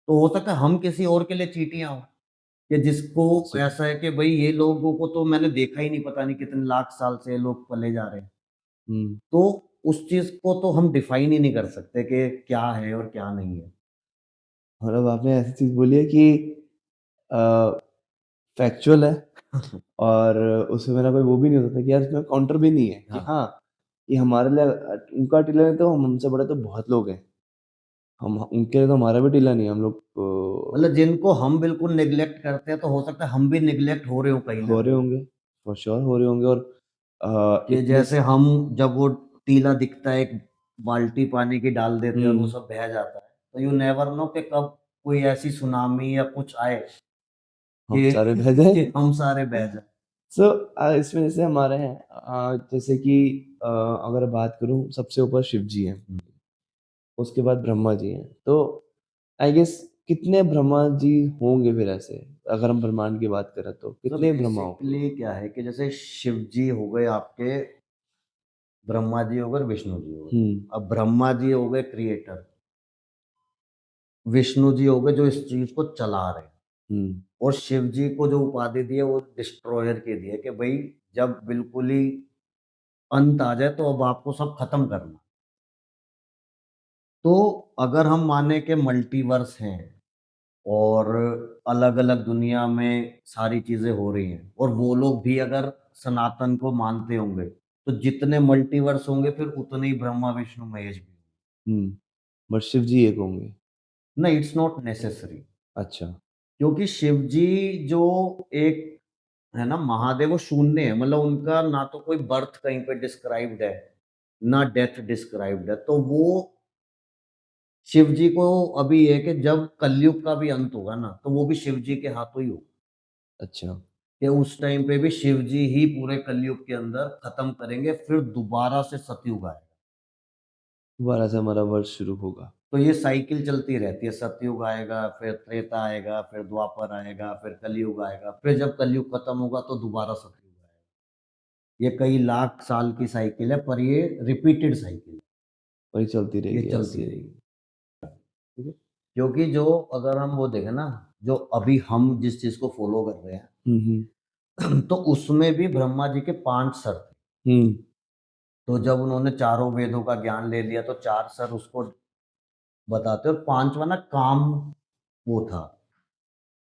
तो हो सकता है हम किसी और के लिए चींटियाँ हों, कि जिसको हो सकता ऐसा है कि भई ये लोगों को तो मैंने देखा ही नहीं, पता नहीं कितने लाख साल से ये लोग पले जा रहे हैं। हुँ, तो उस चीज़ को तो हम डिफ़ाइन ही नहीं कर सकते कि क्या है और क्या नहीं है। मतलब आपने ऐसी चीज़ बोली है कि अ, फैक्चुअल है और उसमें मेरा कोई वो भी नहीं हो सकता कि यार इसमें काउंटर भी नहीं है कि हाँ, हाँ, ये हमारे लिए उनका टीला नहीं तो हम हमसे बड़े तो बहुत लोग हैं। हम उनके लिए तो हमारा भी टीला नहीं है, हम लोग मतलब जिनको हम बिल्कुल नेग्लेक्ट करते हैं, तो हो सकता है हम भी नेग्लेक्ट हो रहे हों कहीं न हो रहे कहीं। होंगे, फॉर श्योर हो रहे होंगे और कि इतने जैसे हम, जब वो टीला दिखता है, एक बाल्टी पानी की डाल देते हैं और वो हुँ, सब बह जाता है। तो यू नेवर नो कि कब कोई ऐसी सुनामी या कुछ आए हम कि सारे बह जाएँ। कि हम सारे बह जाएँ। सो इसमें जैसे हमारे हैं जैसे कि अगर बात करूँ सबसे ऊपर शिव जी हैं, हुँ, उसके बाद ब्रह्मा जी हैं। तो आई गेस कितने ब्रह्मा जी होंगे फिर ऐसे? अगर हम ब्रह्मांड की बात करें तो तो कितने ब्रह्मा होंगे? बेसिकली क्या है कि जैसे शिव जी हो गए आपके, ब्रह्मा जी हो गए और विष्णु जी हो गए। हुँ, अब ब्रह्मा जी हो गए क्रिएटर, विष्णु जी हो गए जो इस चीज़ को चला रहे हैं, हुँ, और शिव जी को जो उपाधि दी है वो डिस्ट्रॉयर की दी है कि भई जब बिल्कुल ही अंत आ जाए तो अब आपको सब खत्म करना। तो अगर हम माने कि मल्टीवर्स हैं और अलग-अलग दुनिया में सारी चीज़ें हो रही हैं और वो लोग भी अगर सनातन को मानते होंगे, तो जितने मल्टीवर्स होंगे फिर उतने ही ब्रह्मा, विष्णु, महेश भी होंगे। हुँ। बट शिव जी एक होंगे। नहीं, इट्स नॉट नेसेसरी, अच्छा, क्योंकि शिव जी जो एक है ना महादेव, वो शून्य है, मतलब उनका ना तो कोई बर्थ कहीं पे डिस्क्राइब्ड है, ना डेथ डिस्क्राइब्ड है। तो वो शिव जी को अभी ये है कि जब कलयुग का भी अंत होगा ना, तो वो भी शिव जी के हाथों ही होगा। अच्छा। कि उस टाइम पे भी शिव जी ही पूरे कलयुग के अंदर खत्म करेंगे, फिर दोबारा से सतयुग आएगा। दोबारा से हमारा वर्ष शुरू होगा। तो ये साइकिल चलती रहती है, सतयुग आएगा, फिर त्रेता आएगा, फिर द्वापर आएगा, फिर कलयुग आएगा, फिर जब कलयुग खत्म होगा तो दोबारा सतयुग आएगा। ये कई लाख साल की साइकिल है, पर ये रिपीटेड साइकिल है, वही चलती ये रहेगी चलती ऐसे ही। रहेगी। ठीक है? क्योंकि जो अगर हम वो देखें ना, जो अभी हम जिस चीज़ को फ़ॉलो कर रहे हैं, हुँ, हुँ। तो उसमें भी ब्रह्मा जी के 5 सर थे। हुँ, तो जब उन्होंने चारों वेदों का ज्ञान ले लिया, तो 4 सर उसको बताते हैं, और 5वां ना काम वो था,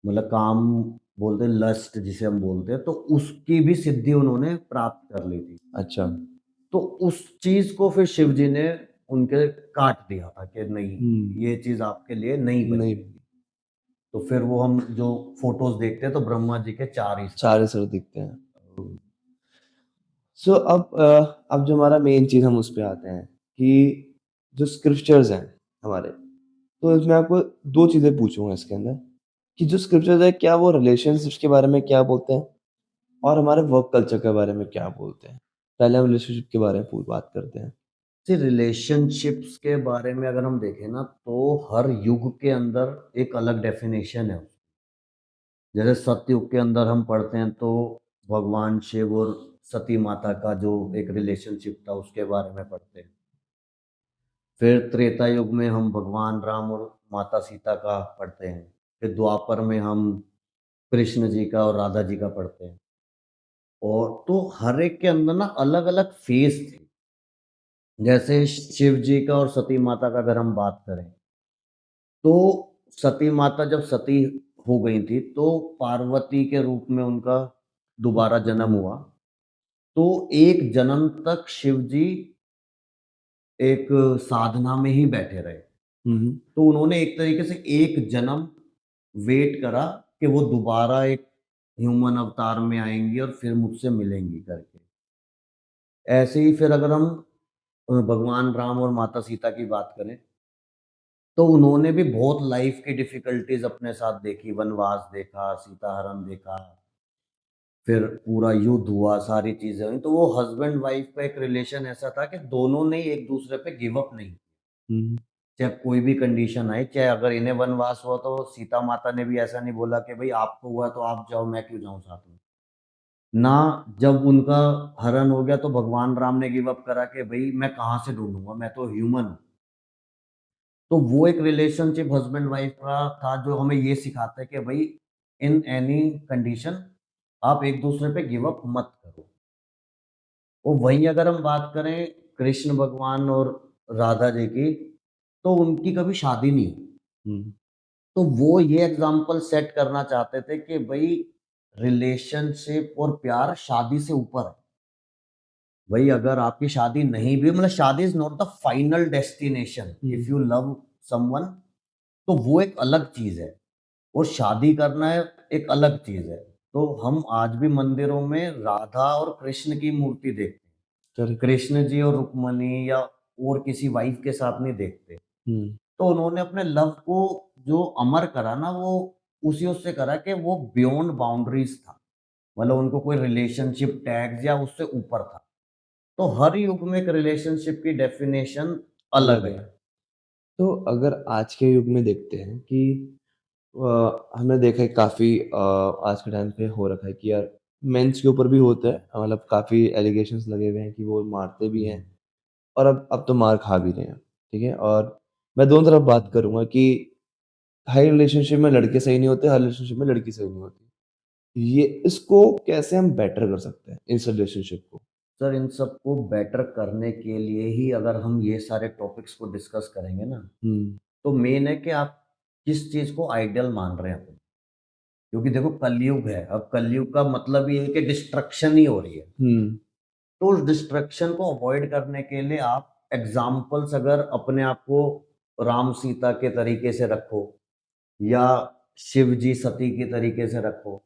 मतलब काम बोलते हैं, लस्ट जिसे हम बोलते हैं, तो उसकी भी सिद्धि उन्होंने प्राप्त कर ली थी। अच्छा। तो उस चीज़ को फिर शिव जी ने उनके काट दिया था कि नहीं, हुँ, ये चीज़ आपके लिए नहीं नहीं, बनी है। तो फिर वो हम जो फ़ोटोज़ देखते हैं तो ब्रह्मा जी के 4 ही सर। 4 ही सर दिखते हैं। सो अब जो हमारा मेन चीज़ हम उस पे आते हैं कि जो स्क्रिप्चर्स हैं हमारे, तो इसमें आपको 2 चीज़ें पूछूँगा इसके अंदर कि जो स्क्रिप्चर्स हैं, क्या वो रिलेशनशिप्स के बारे में क्या बोलते हैं? और हमारे वर्क कल्चर के बारे में क्या बोलते हैं? पहले हम रिलेशनशिप के बारे में पू बात करते हैं। जी, रिलेशनशिप्स के बारे में अगर हम देखें ना, तो हर युग के अंदर एक अलग डेफ़िनेशन है। जैसे सतयुग के अंदर हम पढ़ते हैं तो भगवान शिव और सती माता का जो एक रिलेशनशिप था उसके बारे में पढ़ते हैं। फिर त्रेता युग में हम भगवान राम और माता सीता का पढ़ते हैं। फिर द्वापर में हम कृष्ण जी का और राधा जी का पढ़ते हैं। और तो हर एक के अंदर ना अलग-अलग फ़ेज़ थे। जैसे शिव जी का और सती माता का अगर हम बात करें, तो सती माता जब सती हो गई थी, तो पार्वती के रूप में उनका दोबारा जन्म हुआ। तो एक जन्म तक शिव जी एक साधना में ही बैठे रहे। हुँ, हुँ। तो उन्होंने एक तरीके से एक जन्म वेट करा कि वो दोबारा एक ह्यूमन अवतार में आएँगी और फिर मुझसे मिलेंगी करके। ऐसे ही फिर अगर हम भगवान राम और माता सीता की बात करें, तो उन्होंने भी बहुत लाइफ़ की डिफ़िकल्टीज़ अपने साथ देखी, वनवास देखा, सीताहरण देखा, फिर पूरा युद्ध हुआ, सारी चीज़ें हुई। तो वो हस्बैंड वाइफ़ का एक रिलेशन ऐसा था कि दोनों ने एक दूसरे पे गिव अप नहीं, हुँ, चाहे कोई भी कंडीशन आई, चाहे अगर इन्हें वनवास हुआ तो सीता माता ने भी ऐसा नहीं बोला कि भई आपको हुआ तो आप जाओ, मैं क्यों जाऊँ साथ में। ना जब उनका हरण हो गया तो भगवान राम ने गिव अप करा कि भई मैं कहाँ से ढूँढूँगा, मैं तो ह्यूमन हूँ। तो वो एक रिलेशनशिप हस्बैंड वाइफ का था जो हमें ये सिखाता है कि भई इन एनी कंडीशन आप एक-दूसरे पे गिव अप मत करो। और वहीं अगर हम बात करें कृष्ण भगवान और राधा जी की, तो उनकी कभी शादी नहीं हुई। हुँ, तो वो ये एग्ज़ाम्पल सेट करना चाहते थे कि भई रिलेशनशिप और प्यार शादी से ऊपर है। भई अगर आपकी शादी नहीं भी, मतलब शादी is not the final destination, hmm. If you love someone, तो वो एक अलग चीज़ है और शादी करना है एक अलग चीज़ है। तो हम आज भी मंदिरों में राधा और कृष्ण की मूर्ति देखते हैं। करेक्ट। कृष्ण जी और रुक्मणी या और किसी वाइफ़ के साथ नहीं देखते। हुँ, तो उन्होंने अपने लव को जो अमर करा ना, वो उसी उससे करा कि वो बियॉन्ड बाउंड्रीज़ था। मतलब उनको कोई रिलेशनशिप टैग्स या उससे ऊपर था। तो हर युग में एक रिलेशनशिप की डेफ़िनेशन अलग अलग है। है। तो अगर आज के युग में देखते हैं कि हमने देखा है काफ़ी आज के टाइम पे हो रखा है कि यार मेंस के ऊपर भी होता है, मतलब काफ़ी एलिगेशंस लगे हुए हैं कि वो मारते भी हैं हुँ, और अब तो मार खा भी रहे हैं, ठीक है? और मैं दोनों तरफ बात हुँ। करूँगा कि हर रिलेशनशिप में लड़के सही नहीं होते, हर रिलेशनशिप में लड़की सही नहीं होती। ये इसको कैसे हम बेटर कर सकते हैं, इस रिलेशनशिप को? सर इन सबको बेटर करने के लिए ही अगर हम ये सारे टॉपिक्स को डिस्कस करेंगे ना, हुँ, तो मेन है कि आप किस चीज़ को आइडियल मान रहे हैं अपने। क्योंकि देखो कलयुग है, अब कलयुग का मतलब ये है कि डिस्ट्रक्शन ही हो रही है। हुँ, तो उस डिस्ट्रक्शन को अवॉइड करने के लिए आप एग्ज़ाम्पल्स अगर अपने आप को राम-सीता के तरीके से रखो या शिव जी सती के तरीके से रखो,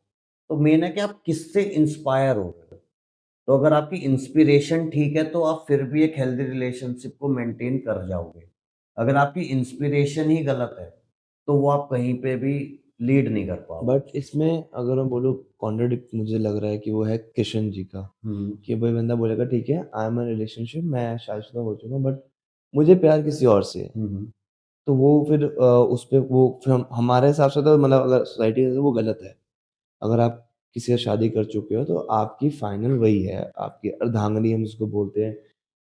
तो मेन है कि आप किससे इंस्पायर हो रहे हो। तो अगर आपकी इंस्पिरेशन ठीक है, तो आप फिर भी एक हेल्दी रिलेशनशिप को मेंटेन कर जाओगे। अगर आपकी इंस्पिरेशन ही गलत है, तो वो आप कहीं पे भी लीड नहीं कर पाओगे। बट इसमें अगर मैं बोलूँ कॉन्ट्राडिक्ट मुझे लग रहा है कि वो है किशन जी का, हुँ, कि वही बंदा बोलेगा ठीक है, I am in a relationship, मैं शादीशुदा हो चुका हूँ बट मुझे प्यार किसी और से है। हुँ, हुँ। तो वो फिर उसपे वो फिर हम हमारे हिसाब से तो मतलब अगर सोसाइटी के वो गलत है। अगर आप किसी से शादी कर चुके हो तो आपकी फाइनल वही है, आपकी अर्धांगिनी हम जिसको बोलते हैं,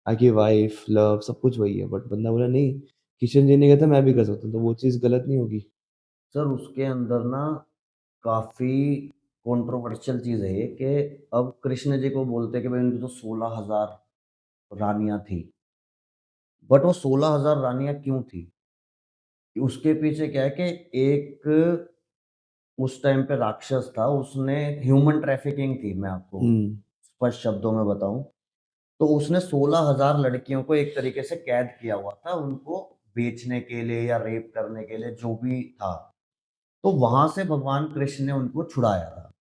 आपकी वाइफ, लव सब कुछ वही है। बट बंदा बोला नहीं, किशन जी ने कहा था मैं भी कर सकता हूँ, तो वो चीज़ गलत नहीं होगी? सर उसके अंदर ना काफ़ी कंट्रोवर्शियल चीज़ है ये कि अब कृष्ण जी को बोलते हैं कि भाई उनकी तो 16,000 रानियाँ थी। बट वो 16,000 रानियाँ क्यों थी? उसके पीछे क्या है कि एक उस टाइम पे राक्षस था, उसने ह्यूमन ट्रैफिकिंग थी, मैं आपको हुँ, स्पष्ट शब्दों में बताऊँ, तो उसने 16,000 लड़कियों को एक तरीके से कैद किया हुआ था, उनको बेचने के लिए या रेप करने के लिए जो भी था। तो वहाँ से भगवान कृष्ण ने उनको छुड़ाया था।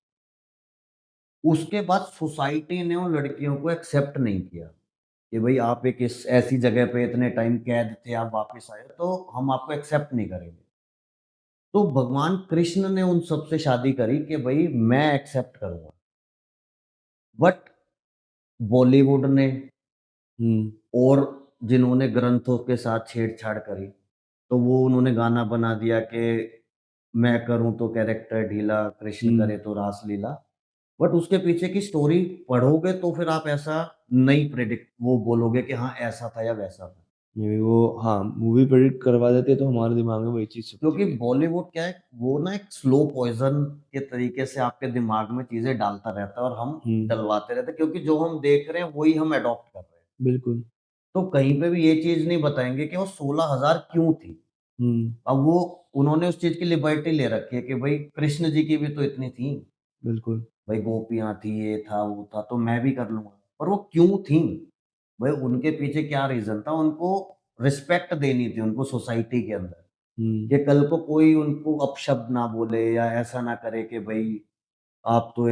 उसके बाद सोसाइटी ने उन लड़कियों को एक्सेप्ट नहीं किया कि भई आप एक इस ऐसी जगह पे इतने टाइम कैद थे, आप वापस आए, तो हम आपको एक्सेप्ट नहीं करेंगे। तो भगवान कृष्ण ने उन सब से शादी करी कि भई मैं एक्सेप्ट करूँगा। बट बॉलीवुड ने हुँ, और जिन्होंने ग्रंथों के साथ छेड़छाड़ करी, तो वो उन्होंने गाना बना दिया कि मैं करूँ तो कैरेक्टर ढीला, कृष्ण हुँ। करे तो रासलीला। बट उसके पीछे की स्टोरी पढ़ोगे तो फिर आप ऐसा नहीं प्रेडिक्ट वो बोलोगे कि हाँ, ऐसा था या वैसा था। मेबी वो हाँ, मूवी प्रेडिक्ट करवा देते हैं तो हमारे दिमाग में वही चीज़ क्योंकि छपती है। बॉलीवुड क्या है, वो ना एक स्लो पॉइज़न के तरीके से आपके दिमाग में चीज़ें डालता रहता है और हम हुँ, डलवाते रहते हैं क्योंकि जो हम देख रहे हैं, वही हम एडॉप्ट कर रहे हैं। बिल्कुल। तो कहीं पे भी ये चीज़ नहीं बताएँगे कि वो 16,000 क्यों थी? हुँ, अब वो उन्होंने उस चीज़ की लिबर्टी ले रखी है कि भई कृष्ण जी की भी तो इतनी थी, बिल्कुल। भई गोपियाँ थी, ये था, वो था, तो मैं भी कर लूँगा। पर वो क्यों थीं? भई उनके पीछे क्या रीज़न था? उनको रिस्पेक्ट देनी थी उनको सोसाइटी के अंदर, हुँ, कि कल को कोई उनको अपशब्द ना बोले या ऐसा ना करे कि भई आप तो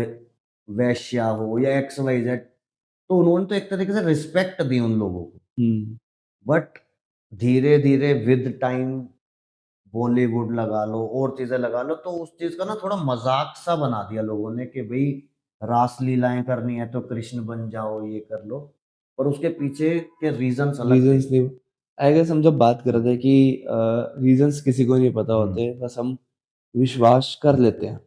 वेश्या हो या एक्स, वाई, ज़ेड। तो उन्होंने तो एक तरीके से रिस्पेक्ट दी उन लोगों को। हुँ, बट धीरे-धीरे विद टाइम बॉलीवुड लगा लो और चीज़ें लगा लो, तो उस चीज़ का ना थोड़ा मज़ाक सा बना दिया लोगों ने कि भई रासलीलाएँ करनी है तो कृष्ण बन जाओ, ये कर लो। और उसके पीछे के रीज़न्स अलग थे। रीज़न्स नहीं आई गेस हम जब बात कर हुँ, रहे थे कि रीज़न्स किसी को नहीं पता हुँ, होते, बस हम विश्वास कर लेते हैं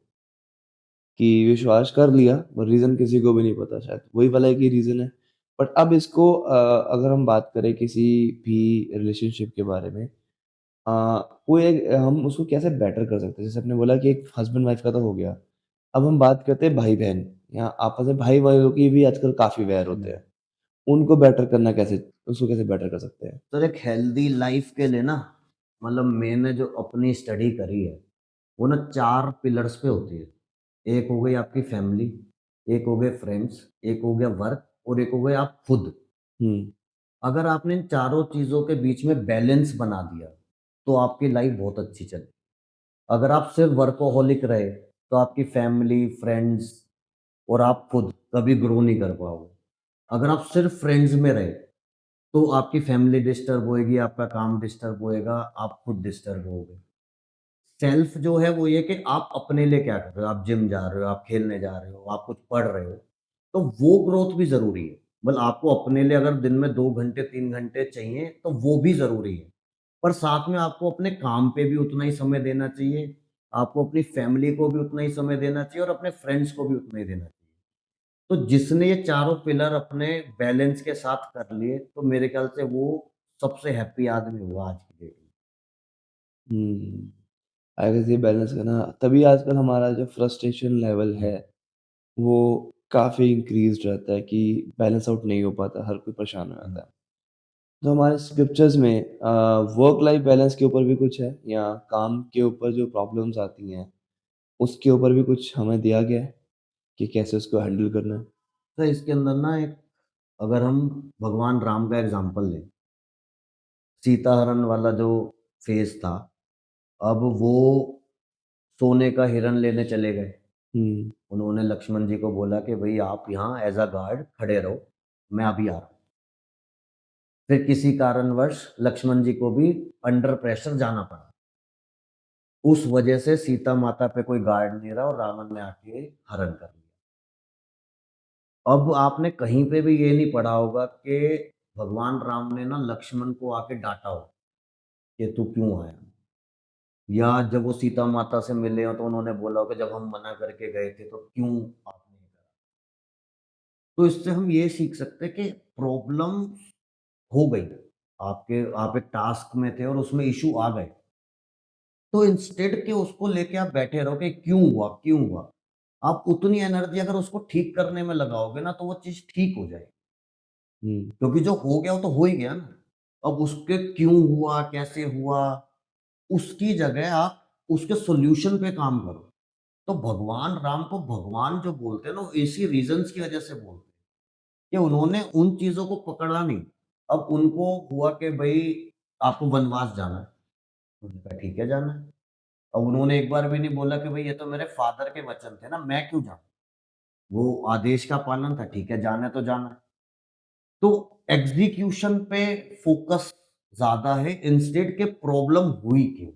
कि विश्वास कर लिया, पर रीज़न किसी को भी नहीं पता शायद, वही वाला एक ही रीज़न है। बट अब इसको अगर हम बात करें किसी भी रिलेशनशिप के बारे में, कोई एक हम उसको कैसे बेटर कर सकते हैं? जैसे आपने बोला कि एक हस्बैंड-वाइफ का तो हो गया। अब हम बात करते हैं भाई-बहन या आपस में भाई-भाइयों की भी आजकल काफ़ी वैर होते हुँ। हैं। उनको बेटर करना कैसे उसको कैसे बेटर कर सकते हैं? तो एक हेल्दी लाइफ़ के लिए ना मतलब मैंने जो अपनी स्टडी करी है, वो ना 4 पिलर्स पे होती है। एक हो गई आपकी फैमिली, एक हो गए फ्रेंड्स, एक हो गया वर्क और एक हो गए आप खुद। हुँ, अगर आपने इन चारों चीज़ों के बीच में बैलेंस बना दिया, तो आपकी लाइफ़ बहुत अच्छी चलेगी। अगर आप सिर्फ़ वर्कोहॉलिक रहे, तो आपकी फैमिली, फ्रेंड्स और आप खुद कभी ग्रो नहीं कर पाओगे। अगर आप सिर्फ़ फ्रेंड्स में रहे, तो आपकी फैमिली डिस्टर्ब होएगी, आपका काम डिस्टर्ब होएगा, आप खुद डिस्टर्ब होगे। सेल्फ जो है वो ये कि आप अपने लिए क्या कर रहे हो? आप जिम जा रहे हो, आप खेलने जा रहे हो, आप कुछ पढ़ रहे हो, तो वो ग्रोथ भी ज़रूरी है। मतलब आपको अपने लिए अगर दिन में 2 घंटे, 3 घंटे चाहिए, तो वो भी ज़रूरी है। पर साथ में आपको अपने काम पे भी उतना ही समय देना चाहिए, आपको अपनी फैमिली को भी उतना ही समय देना चाहिए और अपने फ्रेंड्स को भी उतना ही देना चाहिए। तो जिसने ये चारों पिलर अपने बैलेंस के साथ कर लिए, तो मेरे ख्याल से वो सबसे हैप्पी आदमी हुआ आज की डेट में। हुँ। आई गेस ये बैलेंस करना तभी आजकल हमारा जो फ्रस्ट्रेशन लेवल हुँ, है, वो काफ़ी इंक्रीज़्ड रहता है कि बैलेंस आउट नहीं हो पाता, हर कोई परेशान हो हुँ। जाता है। तो हमारे स्क्रिप्चर्स में वर्क लाइफ बैलेंस के ऊपर भी कुछ है या काम के ऊपर जो प्रॉब्लम्स आती हैं, उसके ऊपर भी कुछ हमें दिया गया है कि कैसे उसको हैंडल करना है? तो इसके अंदर ना एक अगर हम भगवान राम का एग्ज़ाम्पल लें, सीता हरण वाला जो फ़ेज़ था, अब वो सोने का हिरण लेने चले गए। हुँ, उन्होंने लक्ष्मण जी को बोला कि भई आप यहाँ एज़ अ गार्ड खड़े रहो, मैं अभी आ रहा हूँ। फिर किसी कारणवश लक्ष्मण जी को भी अंडर प्रेशर जाना पड़ा। उस वजह से सीता माता पे कोई गार्ड नहीं रहा और रावण ने आके हरण कर लिया। अब आपने कहीं पे भी ये नहीं पढ़ा होगा कि भगवान राम ने ना लक्ष्मण को आके डाँटा हो कि तू क्यों आया? या जब वो सीता माता से मिले हो तो उन्होंने बोला हो कि जब हम मना करके गए थे तो क्यों आपने ये करा? तो इससे हम ये सीख सकते हैं कि प्रॉब्लम हो गई। आप एक टास्क में थे और उसमें इश्यू आ गए। तो इंस्टेड के उसको लेके आप बैठे रहो कि क्यों हुआ, क्यों हुआ? आप उतनी एनर्जी अगर उसको ठीक करने में लगाओगे ना तो वो चीज़ ठीक हो जाएगी। हुँ, क्योंकि जो हो गया वो तो हो ही गया ना। अब उसके क्यों हुआ, कैसे हुआ, उसकी जगह आप उसके सॉल्यूशन पे काम करो। तो भगवान राम को भगवान जो बोलते हैं ना, वो इसी रीज़न्स की वज़ह से बोलते हैं कि उन्होंने उन चीज़ों को पकड़ा नहीं। अब उनको हुआ कि भई आपको वनवास जाना है। उन्होंने कहा ठीक है जाना है। अब उन्होंने एक बार भी नहीं बोला कि भई ये तो मेरे फ़ादर के वचन थे ना, मैं क्यों जाऊँ? वो आदेश का पालन था, ठीक है जाना है तो जाना है। तो एग्ज़ीक्यूशन पे फ़ोकस ज़्यादा है इंस्टेड के प्रॉब्लम हुई क्यों?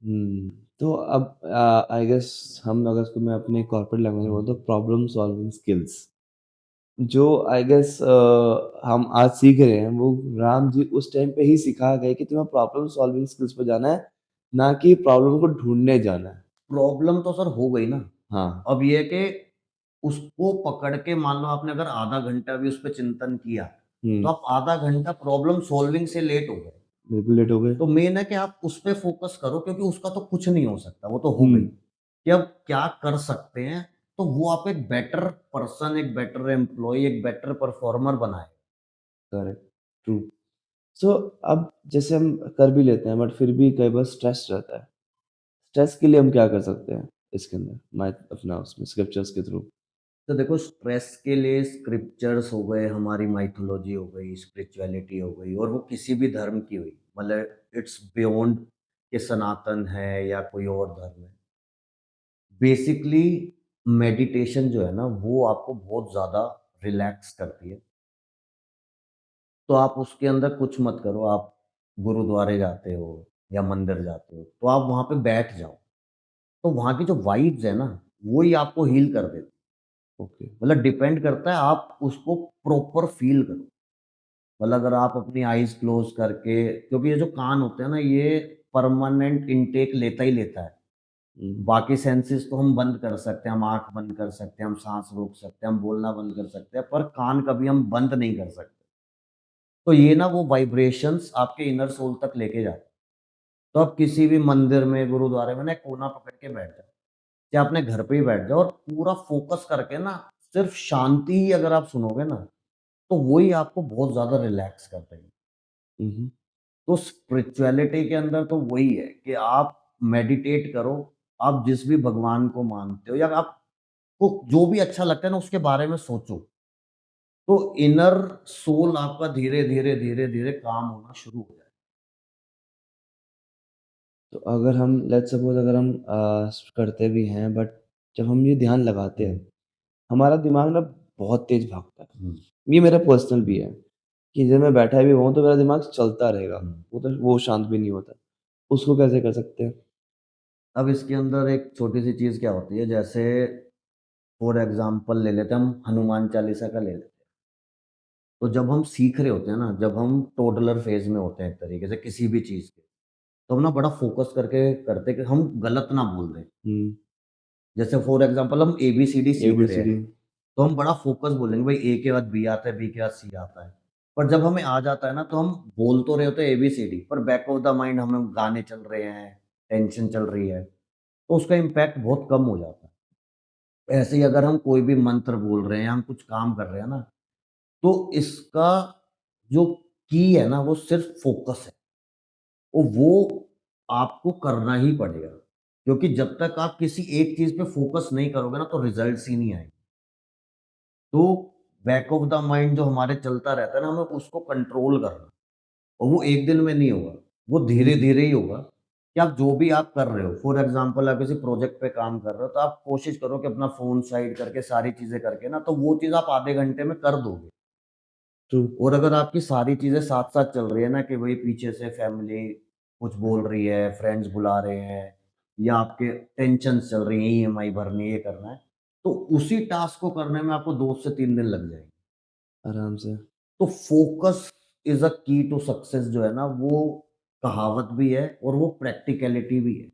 हुँ। तो अब आई गेस हम अगर इसको मैं अपने कॉर्पोरेट लैंग्वेज में हुँ, बोलूँ तो प्रॉब्लम सॉल्विंग स्किल्स जो आई गेस हम आज सीख रहे हैं, वो राम जी उस टाइम पे ही सिखा गए कि तुम्हें प्रॉब्लम सॉल्विंग स्किल्स पे जाना है, ना कि प्रॉब्लम को ढूँढने जाना है। प्रॉब्लम तो सर हो गई ना। हाँ। अब ये है कि उसको पकड़ के मान लो आपने अगर आधा घंटा भी उस पे चिंतन किया, तो हुँ, आप आधा घंटा प्रॉब्लम सॉल्विंग से लेट हो गए। बिल्कुल लेट हो गए। तो मेन है कि आप उस पे फ़ोकस करो क्योंकि उसका तो कुछ नहीं हो सकता, वो तो हो हुँ, गई। कि अब क्या कर सकते हैं, तो वो आप एक बेटर पर्सन, एक बेटर एम्प्लॉयी, एक बेटर परफॉर्मर बनाएँ। Correct, true. सो अब जैसे हम कर भी लेते हैं बट फिर भी कई बार स्ट्रेस रहता है। स्ट्रेस के लिए हम क्या कर सकते हैं इसके अंदर? मैं अपना उसमें स्क्रिप्चर्स के थ्रू? तो देखो स्ट्रेस के लिए स्क्रिप्चर्स हो गए, हमारी माइथोलॉजी हो गई, स्पिरिचुअलिटी हो गई और वो किसी भी धर्म की हुई, मतलब इट्स बियॉन्ड कि सनातन है या कोई और धर्म है। बेसिकली मेडिटेशन जो है ना, वो आपको बहुत ज़्यादा रिलैक्स करती है। तो आप उसके अंदर कुछ मत करो, आप गुरुद्वारे जाते हो या मंदिर जाते हो, तो आप वहाँ पे बैठ जाओ। तो वहाँ की जो वाइब्स है ना, वो ही आपको हील कर देती है। ओके। मतलब डिपेंड करता है आप उसको प्रॉपर फ़ील करो। मतलब अगर आप अपनी आईज़ क्लोज़ करके क्योंकि ये जो कान होते हैं ना, ये परमानेंट इनटेक लेता ही लेता है। हुँ, बाकी सेंसेस तो हम बंद कर सकते हैं, हम आँख बंद कर सकते हैं, हम साँस रोक सकते हैं, हम बोलना बंद कर सकते हैं, पर कान कभी हम बंद नहीं कर सकते। तो ये ना वो वाइब्रेशंस आपके इनर सोल तक लेके जाते हैं। तो आप किसी भी मंदिर में, गुरुद्वारे में ना एक कोना पकड़ के बैठ जाओ, या अपने घर पे ही बैठ जाओ और पूरा फ़ोकस करके ना सिर्फ़ शांति ही अगर आप सुनोगे ना, तो वो ही आपको बहुत ज़्यादा रिलैक्स कर देगी। हुँ, हुँ। तो स्पिरिचुअलिटी के अंदर तो वही है कि आप मेडिटेट करो, आप जिस भी भगवान को मानते हो या आपको जो भी अच्छा लगता है ना उसके बारे में सोचो। तो इनर सोल आपका धीरे-धीरे, धीरे-धीरे काम होना शुरू हो जाएगा। तो अगर हम लेट्स सपोज़ अगर हम करते भी हैं बट जब हम ये ध्यान लगाते हैं, हुँ, हमारा दिमाग ना बहुत तेज़ भागता है। हुँ, ये मेरा पर्सनल भी है कि जब मैं बैठा भी हुआ हूँ तो मेरा दिमाग चलता रहेगा, हुँ। वो शांत भी नहीं होता। उसको कैसे कर सकते हैं? अब इसके अंदर एक छोटी-सी चीज़ क्या होती है जैसे फॉर एग्ज़ाम्पल ले लेते हैं हम हनुमान चालीसा का ले लेते हैं। तो जब हम सीख रहे होते हैं ना, जब हम टोडलर फ़ेज़ में होते हैं एक तरीके से किसी भी चीज़ के, तो हम ना बड़ा फ़ोकस करके करते कि हम गलत ना बोल दें। हुँ, जैसे फॉर एग्ज़ाम्पल हम एबीसीडी सीख रहे एबीसीडी। हैं, तो हम बड़ा फ़ोकस बोलेंगे भाई ए के बाद बी आता है, बी के बाद सी आता है। पर जब हमें आ जाता है ना तो हम बोल तो रहे होते हैं एबीसीडी पर बैक ऑफ द माइंड हमें गाने चल रहे हैं, टेंशन चल रही है, तो उसका इम्पैक्ट बहुत कम हो जाता है। ऐसे ही अगर हम कोई भी मंत्र बोल रहे हैं, हम कुछ काम कर रहे हैं ना, तो इसका जो की है ना वो सिर्फ़ फ़ोकस है। और वो आपको करना ही पड़ेगा। क्योंकि जब तक आप किसी एक चीज़ पे फ़ोकस नहीं करोगे ना तो रिज़ल्ट्स ही नहीं आएँगे। तो बैक ऑफ द माइंड जो हमारे चलता रहता है ना, हमें उसको कंट्रोल करना और वो एक दिन में नहीं होगा, वो हुँ, धीरे-धीरे ही होगा कि आप जो भी आप कर रहे हो, फॉर एग्ज़ाम्पल आप किसी प्रोजेक्ट पे काम कर रहे हो, तो आप कोशिश करो कि अपना फ़ोन साइड करके सारी चीज़ें करके ना, तो वो चीज़ आप आधे घंटे में कर दोगे। ट्रू। और अगर आपकी सारी चीज़ें साथ-साथ चल रही है ना कि भई पीछे से फैमिली कुछ बोल रही है, फ्रेंड्स बुला रहे हैं या आपके टेंशन्स चल रही हैं, ईएमआई भरनी है, ये करना है, तो उसी टास्क को करने में आपको 2 से 3 दिन लग जाएँगे। आराम से। तो फोकस इज़ अ की टू सक्सेस जो है ना, वो कहावत भी है और वो प्रैक्टिकैलिटी भी है।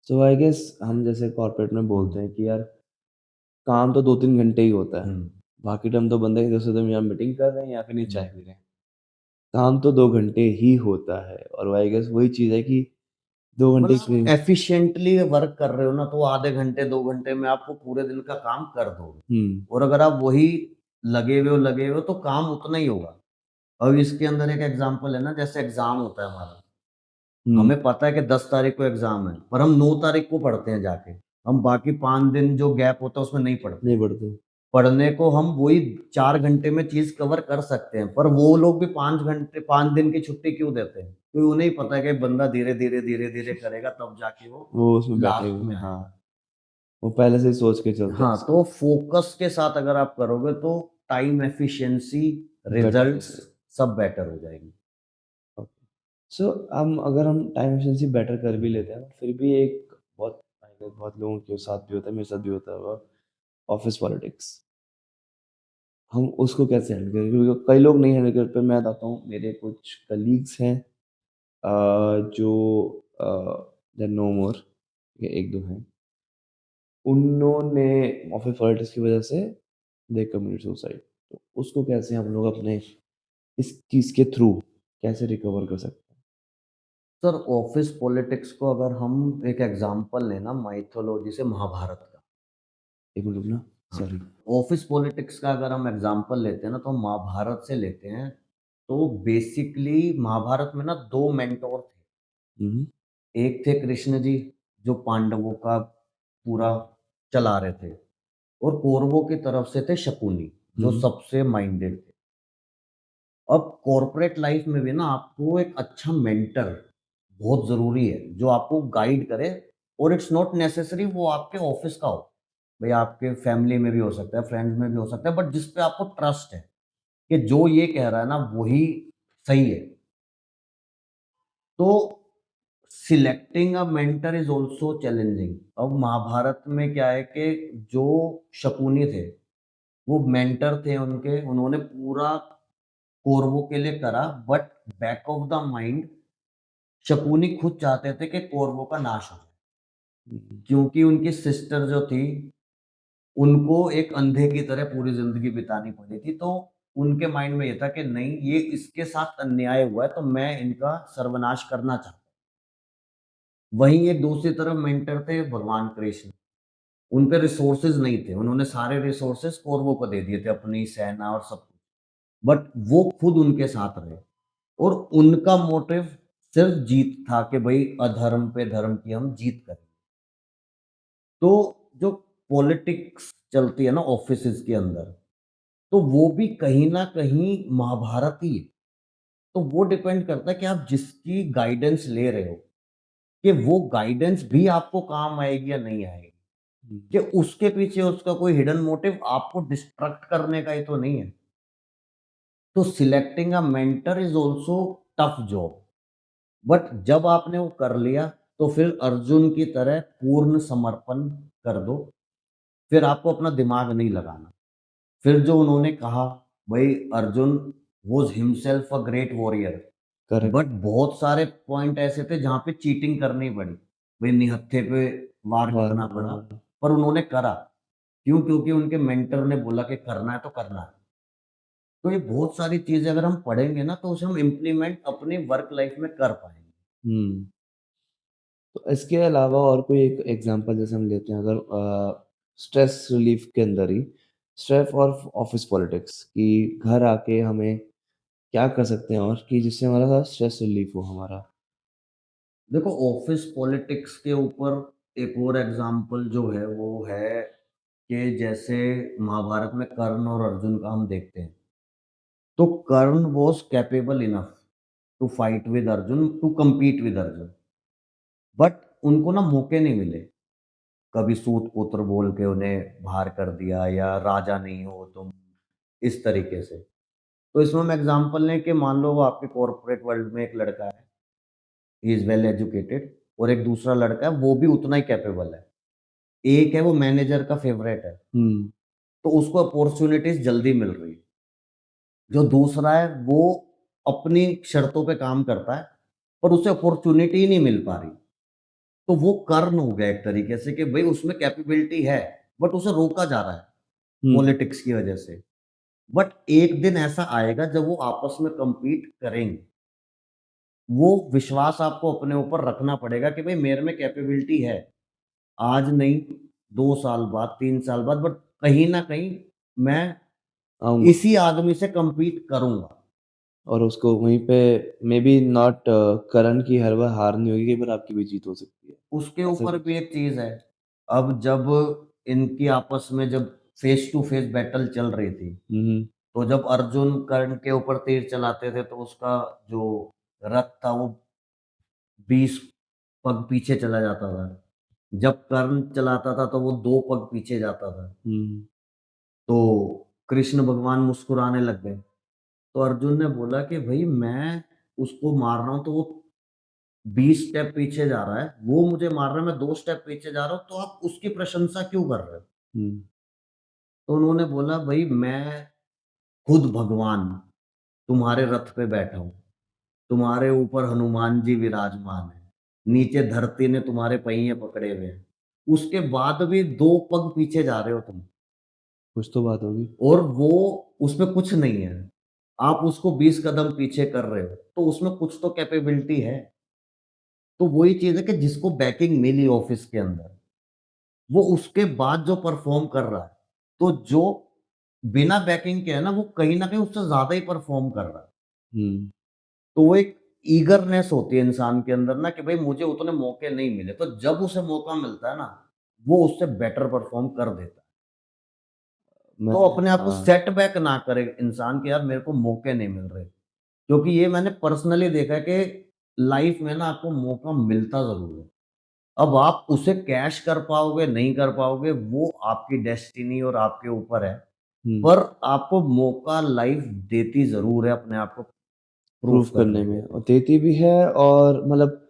सो आई गेस हम जैसे कॉर्पोरेट में बोलते हुँ, हैं कि यार काम तो 2-3 घंटे ही होता है। हुँ। बाकी टाइम तो बंदा एक-दूसरे से या मीटिंग कर रहे हैं या फिर नहीं चाय हुँ। पी रहे हैं। काम तो 2 घंटे ही होता है और आई गेस वही चीज़ है कि 2 घंटे मतलब के आप एफिशिएंटली वर्क कर रहे हो ना, तो आधे घंटे, 2 घंटे में आप वो पूरे दिन का काम कर दोगे। हुँ, और अगर आप वही लगे हुए हो, तो काम उतना ही होगा। अब इसके अंदर एक एग्ज़ाम्पल है ना, जैसे एग्ज़ाम होता है हमारा। हुँ, हमें पता है कि 10 तारीख को एग्ज़ाम है, पर हम 9 तारीख को पढ़ते हैं जाके। हम बाकी 5 दिन जो गैप होता है, उसमें नहीं पढ़ते नहीं हैं। पढ़ते। पढ़ने को हम वही 4 घंटे में चीज़ कवर कर सकते हैं, पर वो लोग भी 5 दिन की छुट्टी क्यों देते हैं? क्योंकि उन्हें ही पता है कि बंदा धीरे-धीरे, धीरे-धीरे करेगा तब जाके वो वो उसमें बैठे लास्ट हुए में हैं, आएगा। हाँ। वो पहले से ही सोच के चलते हैं हाँ, उसको। तो फ़ोकस के साथ अगर आप करोगे तो टाइम एफिशिएंसी, बेटर रिज़ल्ट्स रहेगा। सब बेटर हो जाएँगे। ओके। सो अगर हम टाइम एफिशिएंसी बेटर कर भी लेते हैं, फिर भी एक बहुत आई गेस बहुत लोगों के साथ भी होता है, मेरे साथ भी होता होगा, ऑफ़िस पॉलिटिक्स। हम उसको कैसे हैंडल करें? क्योंकि कई लोग नहीं हैंडल कर पाते। मैं बताता हूँ, मेरे कुछ कलीग्स हैं जो दे आर नो मोर, ये 1-2 हैं। उन्होंने ऑफ़िस पॉलिटिक्स की वज़ह से दे कमिटेड सुसाइड। तो उसको कैसे हम लोग अपने इस चीज़ के थ्रू कैसे रिकवर कर सकते हैं? सर ऑफ़िस पॉलिटिक्स को अगर हम एक एग्ज़ाम्पल लें ना माइथोलॉजी से महाभारत का। एक मिनट रुकना, हाँ, सॉरी। ऑफ़िस पॉलिटिक्स का अगर हम एग्ज़ाम्पल लेते हैं ना, तो हम महाभारत से लेते हैं। तो बेसिकली महाभारत में ना 2 मेंटोर थे। हुँ, हुँ। एक थे कृष्ण जी, जो पांडवों का पूरा चला रहे थे और कौरवों की तरफ से थे शकुनी, हुँ, जो हुँ। सबसे माइंडेड थे। अब कॉर्पोरेट लाइफ़ में भी ना आपको एक अच्छा मेंटर बहुत ज़रूरी है, जो आपको गाइड करे और इट्स नॉट नेसेसरी वो आपके ऑफ़िस का हो। भई आपके फैमिली में भी हो सकता है, फ्रेंड्स में भी हो सकता है, बट जिस पे आपको ट्रस्ट है कि जो ये कह रहा है ना वही सही है। तो selecting a mentor is also challenging. अब महाभारत में क्या है कि जो शकुनी थे, वो मेंटर थे उनके, उन्होंने पूरा कौरवों के लिए करा, but back of the mind Shakuni खुद चाहते थे कि कौरवों का नाश हो जाए। हुँ, हुँ। क्योंकि उनकी सिस्टर जो थी, उनको एक अंधे की तरह पूरी ज़िंदगी बितानी पड़ी थी, तो उनके माइंड में ये था कि नहीं, ये इसके साथ अन्याय हुआ है, तो मैं इनका सर्वनाश करना चाहता हूँ। वहीं एक दूसरी तरफ मेंटर थे भगवान कृष्ण। उन पे रिसोर्सेज़ नहीं थे, उन्होंने सारे रिसोर्सेज़ कौरवों को दे दिए थे, अपनी सेना और सब कुछ। बट वो खुद उनके साथ रहे और उनका मोटिव सिर्फ़ जीत था कि भई अधर्म पे धर्म की हम जीत करें। तो जो पॉलिटिक्स चलती है ना ऑफ़िसेज़ के अंदर, तो वो भी कहीं न कहीं महाभारत ही है। तो वो डिपेंड करता है कि आप जिसकी गाइडेंस ले रहे हो, कि वो गाइडेंस भी आपको काम आएगी या नहीं आएगी। हुँ, कि उसके पीछे उसका कोई हिडन मोटिव आपको डिस्ट्रैक्ट करने का ही तो नहीं है। तो selecting a mentor is also tough job. But जब आपने वो कर लिया, तो फिर अर्जुन की तरह पूर्ण समर्पण कर दो। फिर आपको अपना दिमाग नहीं लगाना। फिर जो उन्होंने कहा, भई Arjun was himself a great warrior. Correct. But बहुत सारे पॉइंट ऐसे थे जहाँ पे चीटिंग करनी पड़ी। भई निहत्थे पे वार वाह! करना वाह! पड़ा, वाह! पर उन्होंने करा। क्यों? क्योंकि उनके मेंटर ने बोला कि करना है तो करना है। तो ये बहुत सारी चीज़ें अगर हम पढ़ेंगे ना तो उसे हम इम्प्लीमेंट अपनी वर्क लाइफ में कर पाएँगे। हुँ। तो इसके अलावा और कोई एक एग्ज़ाम्पल जैसे हम लेते हैं अगर स्ट्रेस रिलीफ़ के अंदर ही स्ट्रेस और ऑफ़िस पॉलिटिक्स कि घर आके हमें क्या कर सकते हैं और कि जिससे हमारा थोड़ा स्ट्रेस रिलीफ़ हो हमारा? देखो ऑफ़िस पॉलिटिक्स के ऊपर एक और एग्ज़ाम्पल जो है वो है कि जैसे महाभारत में कर्ण और अर्जुन का हम देखते हैं। तो Karna was capable enough to fight with Arjun, to compete with Arjun. But उनको ना मौके नहीं मिले। कभी सूत-पुत्र बोल के उन्हें बाहर कर दिया या राजा नहीं हो तुम, इस तरीके से। तो इसमें हम एग्ज़ाम्पल लें कि मान लो वो आपके कॉर्पोरेट वर्ल्ड में एक लड़का है, ही इज़ वेल एजुकेटेड और एक दूसरा लड़का है, वो भी उतना ही कैपेबल है। एक है वो मैनेजर का फ़ेवरेट है, हुँ, तो उसको अपॉर्च्युनिटीज़ जल्दी मिल रही है। जो दूसरा है वो अपनी शर्तों पे काम करता है, पर उसे अपॉर्च्युनिटी ही नहीं मिल पा रही। तो वो कर्ण हो गया एक तरीके से कि भई उसमें कैपेबिलिटी है, बट उसे रोका जा रहा है हुँ, पॉलिटिक्स की वजह से। बट एक दिन ऐसा आएगा जब वो आपस में कम्पीट करेंगे। वो विश्वास आपको अपने ऊपर रखना पड़ेगा कि भई मेरे में कैपेबिलिटी है। आज नहीं, 2 साल बाद, 3 साल बाद, बट कहीं न कहीं मैं आऊँगा इसी आदमी से कम्पीट करूँगा। और उसको वहीं पे मेबी नॉट करण की हर बार हार नहीं होगी, कई बार आपकी भी जीत हो सकती है। उसके ऐसा ऊपर भी कुछ? एक चीज़ है, अब जब इनकी आपस में जब फेस टू फेस बैटल चल रही थी, हुँ, हुँ, तो जब अर्जुन कर्ण के ऊपर तीर चलाते थे तो उसका जो रथ था वो 20 पग पीछे चला जाता था। जब कर्ण चलाता था तो वो 2 पग पीछे जाता था। हुँ, तो कृष्ण भगवान मुस्कुराने लग गए। तो अर्जुन ने बोला कि भई मैं उसको मार रहा हूँ तो वो 20 स्टेप पीछे जा रहा है, वो मुझे मार रहा है, मैं 2 स्टेप पीछे जा रहा हूँ, तो आप उसकी प्रशंसा क्यों कर रहे हो? हुँ, तो उन्होंने बोला भई मैं खुद भगवान तुम्हारे रथ पे बैठा हूँ, तुम्हारे ऊपर हनुमान जी विराजमान हैं, नीचे धरती ने तुम्हारे पहिए पकड़े हुए हैं, उसके बाद भी 2 पग पीछे जा रहे हो तुम कुछ तो बात होगी। और वो उसमें कुछ नहीं है। आप उसको 20 कदम पीछे कर रहे हो, तो उसमें कुछ तो कैपेबिलिटी है। तो वही चीज़ है कि जिसको बैकिंग मिली ऑफ़िस के अंदर, वो उसके बाद जो परफ़ॉर्म कर रहा है, तो जो बिना बैकिंग के है ना, वो कहीं न कहीं उससे ज़्यादा ही परफ़ॉर्म कर रहा है। हुँ, तो वो एक ईगरनेस होती है इंसान के अंदर ना कि भई मुझे उतने मौके नहीं मिले, तो जब उसे मौका मिलता है ना, वो उससे बेटर परफ़ॉर्म कर देता है। मैं तो अपने आप को हाँ, सेटबैक ना करे इंसान कि यार मेरे को मौके नहीं मिल रहे। क्योंकि ये मैंने पर्सनली देखा है कि लाइफ़ में ना आपको मौका मिलता ज़रूर है। अब आप उसे कैश कर पाओगे, नहीं कर पाओगे, वो आपकी डेस्टिनी और आपके ऊपर है। हुँ, पर आपको मौका लाइफ़ देती ज़रूर है अपने आप को प्रूव प्रूफ करने करने के में लिए। और देती भी है और मतलब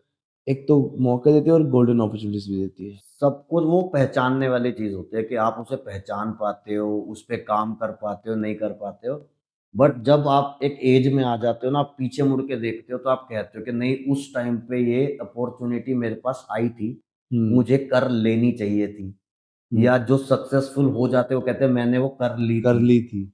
एक तो मौके देती है और गोल्डन अपॉर्च्युनिटीज़ भी देती है। सब कुछ वो पहचानने वाली चीज़ होती है कि आप उसे पहचान पाते हो, उस पे काम कर पाते हो, नहीं कर पाते हो। बट जब आप एक एज में आ जाते हो ना, आप पीछे मुड़ के देखते हो तो आप कहते हो कि नहीं उस टाइम पे ये अपॉर्च्युनिटी मेरे पास आई थी, हुँ, मुझे कर लेनी चाहिए थी। हुँ, या जो सक्सेसफुल हो जाते हैं वो कहते हैं मैंने वो कर ली कर थी। ली थी।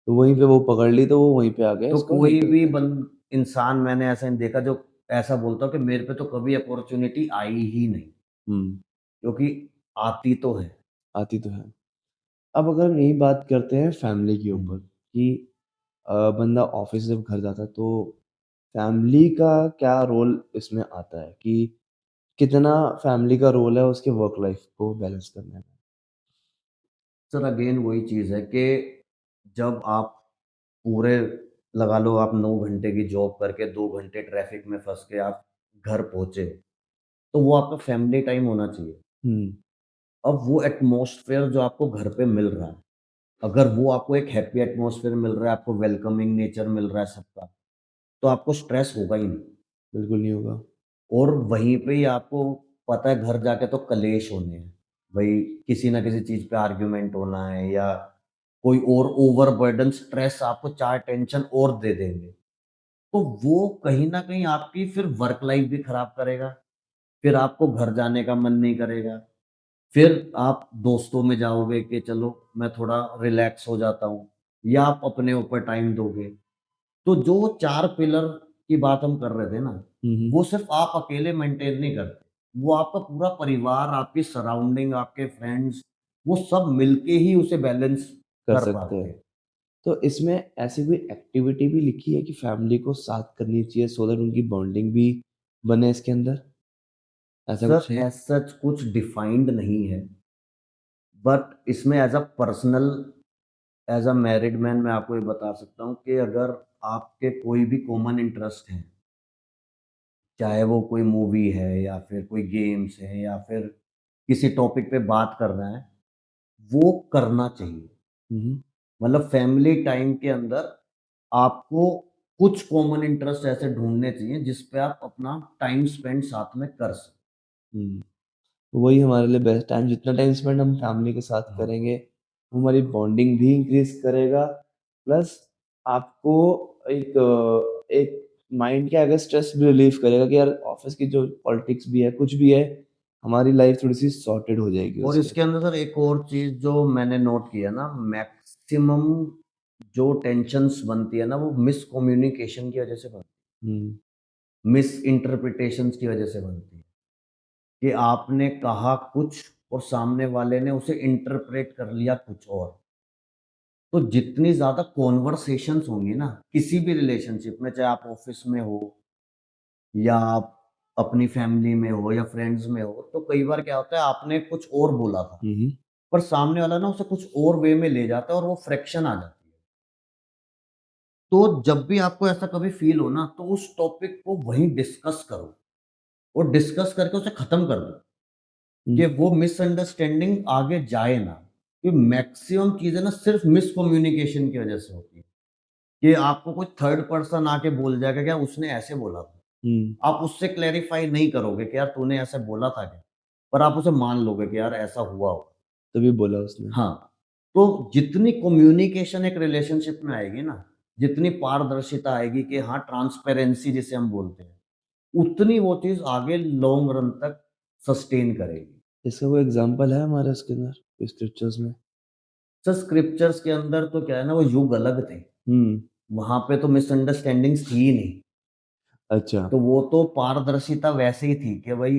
तो वहीं पे वो पकड़ ली तो वो वहीं पे आ गया तो इसको कोई निकल भी के। इंसान मैंने ऐसा नहीं देखा जो ऐसा बोलता हो कि मेरे पे तो कभी अपॉर्च्युनिटी आई ही नहीं, हुँ, क्योंकि आती तो है। आती तो है। अब अगर हम यही बात करते हैं फैमिली के ऊपर हुँ। कि बंदा ऑफ़िस से जब घर जाता है तो फैमिली का क्या रोल इसमें आता है कि कितना फैमिली का रोल है उसके वर्क लाइफ़ को बैलेंस करने में? सर अगेन वही चीज़ है कि जब आप पूरे लगा लो आप 9 घंटे की जॉब करके 2 घंटे ट्रैफ़िक में फँस के आप घर पहुँचे, तो वो आपका फैमिली टाइम होना चाहिए। हुँ, अब वो एटमॉस्फेयर जो आपको घर पे मिल रहा है, अगर वो आपको एक हैप्पी एटमॉस्फेयर मिल रहा है, आपको वेलकमिंग नेचर मिल रहा है सबका, तो आपको स्ट्रेस होगा ही नहीं। बिल्कुल नहीं होगा। और वहीं पे ही आपको पता है घर जाके तो कलेश होने हैं। भई किसी न किसी चीज़ पे आर्गुमेंट होना है या कोई और ओवरबर्डन स्ट्रेस आपको 4 टेंशन और दे देंगे। तो वो कहीं न कहीं आपकी फिर वर्क लाइफ़ भी खराब करेगा, फिर आपको घर जाने का मन नहीं करेगा, फिर आप दोस्तों में जाओगे कि चलो मैं थोड़ा रिलैक्स हो जाता हूँ या आप अपने ऊपर टाइम दोगे। तो जो 4 पिलर की बात हम कर रहे थे ना, हुँ, हुँ। वो सिर्फ़ आप अकेले मेंटेन नहीं करते। वो आपका पूरा परिवार, आपकी सराउंडिंग, आपके फ्रेंड्स, वो सब मिलके ही उसे बैलेंस कर कर सकते पाते हैं। हैं। तो इसमें ऐसी कोई एक्टिविटी भी लिखी है कि फैमिली को साथ करनी चाहिए सो दैट उनकी बॉन्डिंग भी बने इसके अंदर? ऐसा सर कुछ है? एज़ सच कुछ डिफाइंड नहीं है, बट इसमें as a personal, as a married man मैं आपको ये बता सकता हूँ कि अगर आपके कोई भी कॉमन इंटरेस्ट हैं, चाहे वो कोई मूवी है या फिर कोई गेम्स है या फिर किसी टॉपिक पे बात करना है, वो करना चाहिए। हुँ, हुँ। मतलब फैमिली टाइम के अंदर आपको कुछ कॉमन इंटरेस्ट ऐसे ढूँढने चाहिए जिस पे आप अपना टाइम स्पेंड साथ में कर सकें। हुँ। वही हमारे लिए बेस्ट टाइम जितना टाइम स्पेंड हम फैमिली के साथ हाँ। करेंगे, वो हमारी बॉन्डिंग भी इंक्रीज़ करेगा, प्लस आपको एक माइंड के अगर स्ट्रेस भी रिलीफ़ करेगा कि यार ऑफ़िस की जो पॉलिटिक्स भी है, कुछ भी है, हमारी लाइफ़ थोड़ी-सी सॉर्टेड हो जाएगी और उससे। इसके अंदर सर एक और चीज़ जो मैंने नोट किया ना, मैक्सिमम जो टेंशन्स बनती है ना, वो मिसकम्युनिकेशन की वज़ह से बनती हुँ, है, मिसइंटरप्रिटेशंस की वज़ह से बनती है, कि आपने कहा कुछ और सामने वाले ने उसे इंटरप्रेट कर लिया कुछ और। तो जितनी ज़्यादा कन्वर्सेशंस होंगी ना, किसी भी रिलेशनशिप में, चाहे आप ऑफ़िस में हो या आप अपनी फैमिली में हो या फ्रेंड्स में हो, तो कई बार क्या होता है आपने कुछ और बोला था, हुँ, हुँ, पर सामने वाला ना उसे कुछ और वे में ले जाता है और वो फ्रिक्शन आ जाती है। तो जब भी आपको ऐसा कभी फ़ील हो ना, तो उस टॉपिक को वहीं डिस्कस करो और डिस्कस करके उसे ख़त्म कर दो, हुँ, कि वो मिसअंडरस्टैंडिंग आगे जाए ना। कि मैक्सिमम चीज़ें ना सिर्फ़ मिसकम्युनिकेशन की वज़ह से होती है, कि आपको कोई थर्ड पर्सन आके बोल जाएगा कि यार उसने ऐसे बोला था। हुँ, आप उससे क्लैरिफ़ाई नहीं करोगे कि यार तूने ऐसा बोला था क्या? पर आप उसे मान लोगे कि यार ऐसा हुआ होगा। तभी बोला उसने। हाँ, तो जितनी कम्युनिकेशन एक रिलेशनशिप में आएगी ना, जितनी पारदर्शिता आएगी कि हाँ, ट्रांसपेरेंसी जिसे हम बोलते हैं, उतनी वो चीज़ आगे लॉन्ग रन तक सस्टेन करेगी। इसका कोई एग्ज़ाम्पल है हमारे उसके अंदर, कोई स्क्रिप्चर्स में? सर स्क्रिप्चर्स के अंदर तो क्या है ना, वो युग अलग थे। हुँ, वहाँ पे तो मिसअंडरस्टैंडिंग्स थी ही नहीं। अच्छा। तो वो तो पारदर्शिता वैसे ही थी कि भई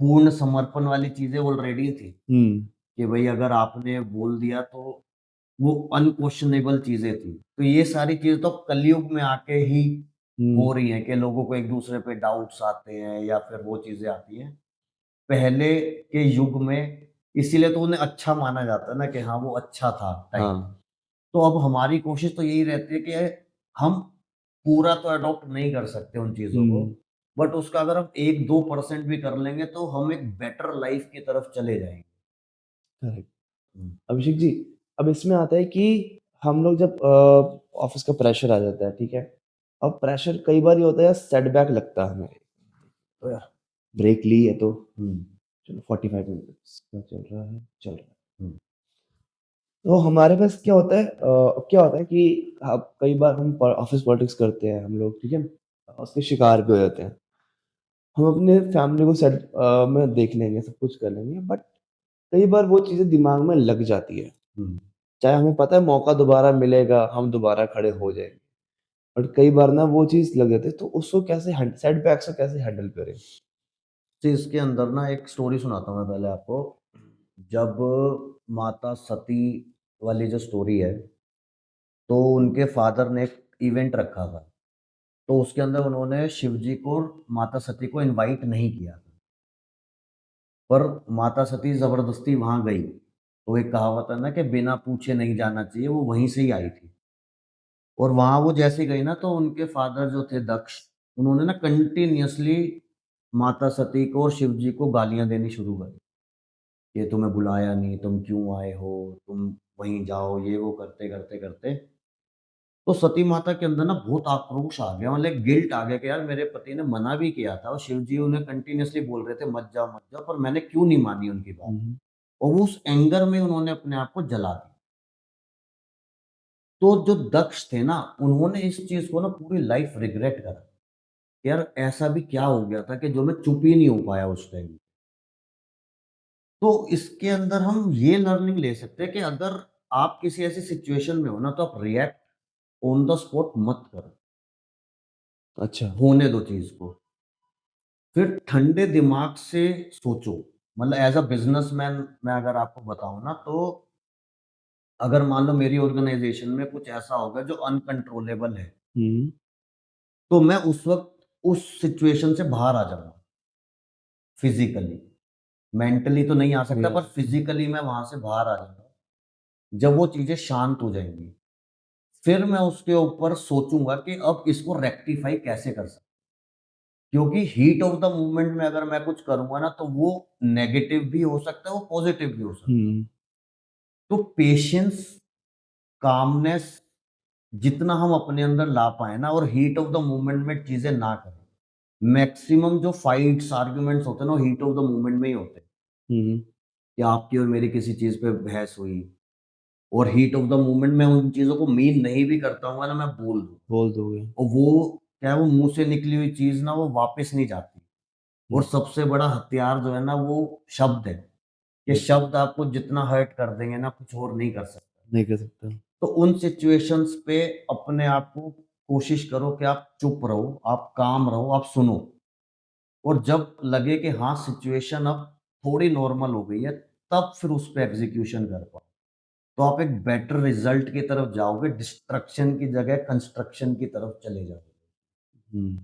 पूर्ण समर्पण वाली चीज़ें ऑलरेडी थी, हुँ, कि भई अगर आपने बोल दिया तो वो अनक्वेश्चनेबल चीज़ें थी। तो ये सारी चीज़ें तो कलयुग में आके ही हुँ, हो रही हैं कि लोगों को एक-दूसरे पे डाउट्स आते हैं या फिर वो चीज़ें आती हैं। पहले के युग में इसीलिए तो उन्हें अच्छा माना जाता है ना कि हाँ, वो अच्छा था टाइम। हाँ। तो अब हमारी कोशिश तो यही रहती है कि हम पूरा तो अडॉप्ट नहीं कर सकते उन चीज़ों को, हुँ, बट उसका अगर हम 1-2% भी कर लेंगे तो हम एक बेटर लाइफ़ की तरफ चले जाएँगे। करेक्ट। हुँ। अभिषेक जी, अब इसमें आता है कि हम लोग जब ऑफ़िस का प्रेशर आ जाता है, ठीक है? अब प्रेशर कई बार ये होता है सेटबैक लगता है हमें, तो यार ब्रेक ली है तो हुँ, चलो 45 मिनट्स का चल रहा है, चल रहा है। हुँ, तो हमारे पास क्या होता है क्या होता है कि अब कई बार हम प ऑफ़िस पॉलिटिक्स करते हैं हम लोग, ठीक है? उसके शिकार भी हो जाते हैं। हम अपने फैमिली को में देख लेंगे, सब कुछ कर लेंगे, बट कई बार वो चीज़ें दिमाग में लग जाती है। हुँ, चाहे हमें पता है मौका दोबारा मिलेगा, हम दोबारा खड़े हो हुँ। जाएँगे। बट कई बार ना वो चीज़ लग जाती है, तो उसको कैसे सेटबैक्स को कैसे हैंडल करें? तो इसके अंदर ना एक स्टोरी सुनाता हूँ मैं पहले आपको। जब माता सती वाली जो स्टोरी है, तो उनके फादर ने एक इवेंट रखा था। तो उसके अंदर उन्होंने शिव जी को और माता सती को इनवाइट नहीं किया था। पर माता सती ज़बरदस्ती वहाँ गई। तो एक कहावत है ना कि बिना पूछे नहीं जाना चाहिए, वो वहीं से ही आई थी। और वहाँ वो जैसे ही गई ना, तो उनके फादर जो थे दक्ष, उन्होंने ना कंटीन्यूअसली माता सती को और शिव जी को गालियाँ देनी शुरू करी। ये तुम्हें बुलाया नहीं, तुम क्यों आए हो? तुम वहीं जाओ, ये वो करते-करते तो सती माता के अंदर ना बहुत आक्रोश आ गया, मतलब गिल्ट आ गया कि यार मेरे पति ने मना भी किया था और शिव जी उन्हें कंटीन्यूअसली बोल रहे थे मत जाओ, पर मैंने क्यों नहीं मानी उनकी बात? हुँ, हुँ। और वो उस एंगर में उन्होंने अपने आप को जला दिया। तो जो दक्ष थे ना, उन्होंने इस चीज़ को ना पूरी लाइफ रिग्रेट करा। यार ऐसा भी क्या हो गया था कि जो मैं चुप ही नहीं हो पाया उस टाइम। तो इसके अंदर हम ये लर्निंग ले सकते हैं कि अगर आप किसी ऐसी सिचुएशन में हो ना, तो आप रिएक्ट ऑन द स्पॉट मत करो, अच्छा। होने दो चीज़ को। फिर ठंडे दिमाग से सोचो। मतलब एज़ अ बिज़नेसमैन मैं अगर आपको बताऊँ ना, तो अगर मान लो मेरी ऑर्गेनाइज़ेशन में कुछ ऐसा हो गया जो अनकंट्रोलेबल है, हुँ, तो मैं उस वक़्त उस सिचुएशन से बाहर आ जाऊँगा फिज़िकली। मेंटली तो नहीं आ सकता, या पर फिज़िकली मैं वहाँ से बाहर आ जाऊँगा। जब वो चीज़ें शांत हो जाएँगी, फिर मैं उसके ऊपर सोचूँगा कि अब इसको रेक्टिफ़ाई कैसे कर सकते हैं। क्योंकि हीट ऑफ द मोमेंट में अगर मैं कुछ करूँगा ना, तो वो नेगेटिव भी हो सकता है, वो पॉज़िटिव भी हो सकता है। हुँ, तो पेशेंस, कामनेस जितना हम अपने अंदर ला पाएँ ना, और हीट ऑफ द मोमेंट में चीज़ें ना करें। मैक्सिमम जो फाइट्स, आर्गुमेंट्स होते हैं ना, वो हीट ऑफ द मोमेंट में ही होते हैं, हुँ, कि आपकी और मेरी किसी चीज़ पे बहस हुई, और हीट ऑफ द मोमेंट मैं उन चीज़ों को मीन नहीं भी करता हूँ ना, मैं बोल दूँ। बोल दोगे। और वो क्या है, वो मुँह से निकली हुई चीज़ ना वो वापस नहीं जाती। और हुँ, सबसे बड़ा हथियार जो है ना, वो शब्द है। ये ये शब्द आपको जितना हर्ट कर देंगे ना, कुछ और नहीं कर सकता। नहीं कर सकता। तो उन सिचुएशंस पे अपने आप को कोशिश करो कि आप चुप रहो, आप काम रहो, आप सुनो। और जब लगे कि हाँ, सिचुएशन अब थोड़ी नॉर्मल हो गई है, तब फिर उस पे एग्ज़ीक्यूशन कर पाओ। तो आप एक बेटर रिज़ल्ट की तरफ जाओगे, डिस्ट्रक्शन की जगह कंस्ट्रक्शन की तरफ चले जाओगे। हुँ,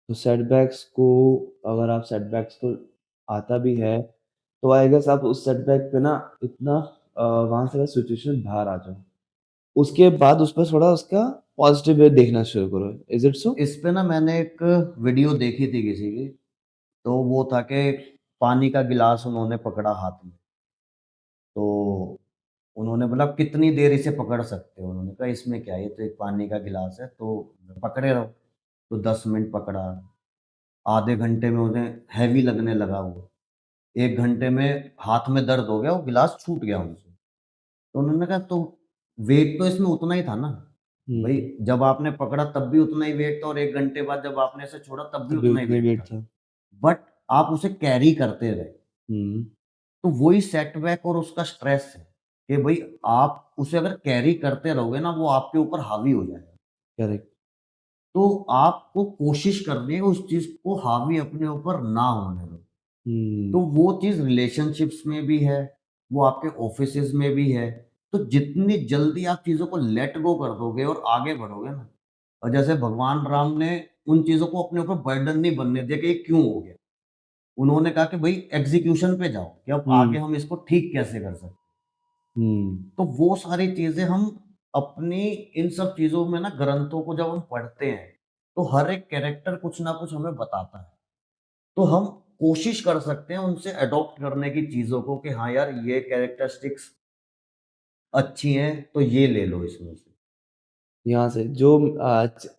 तो सेटबैक्स को अगर आप सेटबैक्स को आता भी है, तो आई गेस आप उस सेटबैक पे ना इतना वहाँ से बस सिचुएशन बाहर आ जाओ। उसके बाद उस पे थोड़ा उसका पॉज़िटिव वे देखना शुरू करो। Is it so? इस पे ना मैंने एक वीडियो देखी थी किसी की, तो वो था कि पानी का गिलास उन्होंने पकड़ा हाथ में। तो उन्होंने बोला, "आप कितनी देर इसे पकड़ सकते हो?" उन्होंने कहा, "इसमें क्या है, ये तो एक पानी का गिलास है, तो पकड़े रहो।" तो 10 मिनट पकड़ा, आधे घंटे में उन्हें हेवी लगने लगा वो। 1 घंटे में हाथ में दर्द हो गया, वो गिलास छूट गया उनसे। तो उन्होंने कहा, "तो वेट तो इसमें उतना ही था ना? भई हुँ, जब आपने पकड़ा तब भी उतना ही वेट था, और 1 घंटे बाद जब आपने इसे छोड़ा तब भी तब भी उतना ही उतना ही वेट वेट था। था। बट आप उसे कैरी करते रहे।" हुँ, तो वही सेटबैक और उसका स्ट्रेस है, कि भई आप उसे अगर कैरी करते रहोगे ना, वो आपके ऊपर हावी हो जाएगा। करेक्ट। तो आपको कोशिश करनी है उस चीज़ को हावी अपने ऊपर ना होने दो। तो हुँ, वो चीज़ रिलेशनशिप्स में भी है, वो आपके ऑफ़िसेज़ में भी है। तो जितनी जल्दी आप चीज़ों को लेट गो कर दोगे और आगे बढ़ोगे ना, और जैसे भगवान राम ने उन चीज़ों को अपने ऊपर बर्डन नहीं बनने दिया कि ये क्यों हो गया। उन्होंने कहा कि भई एग्ज़ीक्यूशन पे जाओ, कि अब हुँ, आगे हम इसको ठीक कैसे कर सकते हैं। हुँ, तो वो सारी चीज़ें हम अपनी इन सब चीज़ों में ना, ग्रंथों को जब हम पढ़ते हैं, तो हर एक कैरेक्टर कुछ ना कुछ हमें बताता है। तो हम कोशिश कर सकते हैं उनसे अडॉप्ट करने की चीज़ों को, कि हाँ यार, ये कैरेक्टरिस्टिक्स अच्छी हैं, तो ये ले लो इसमें से। यहाँ से जो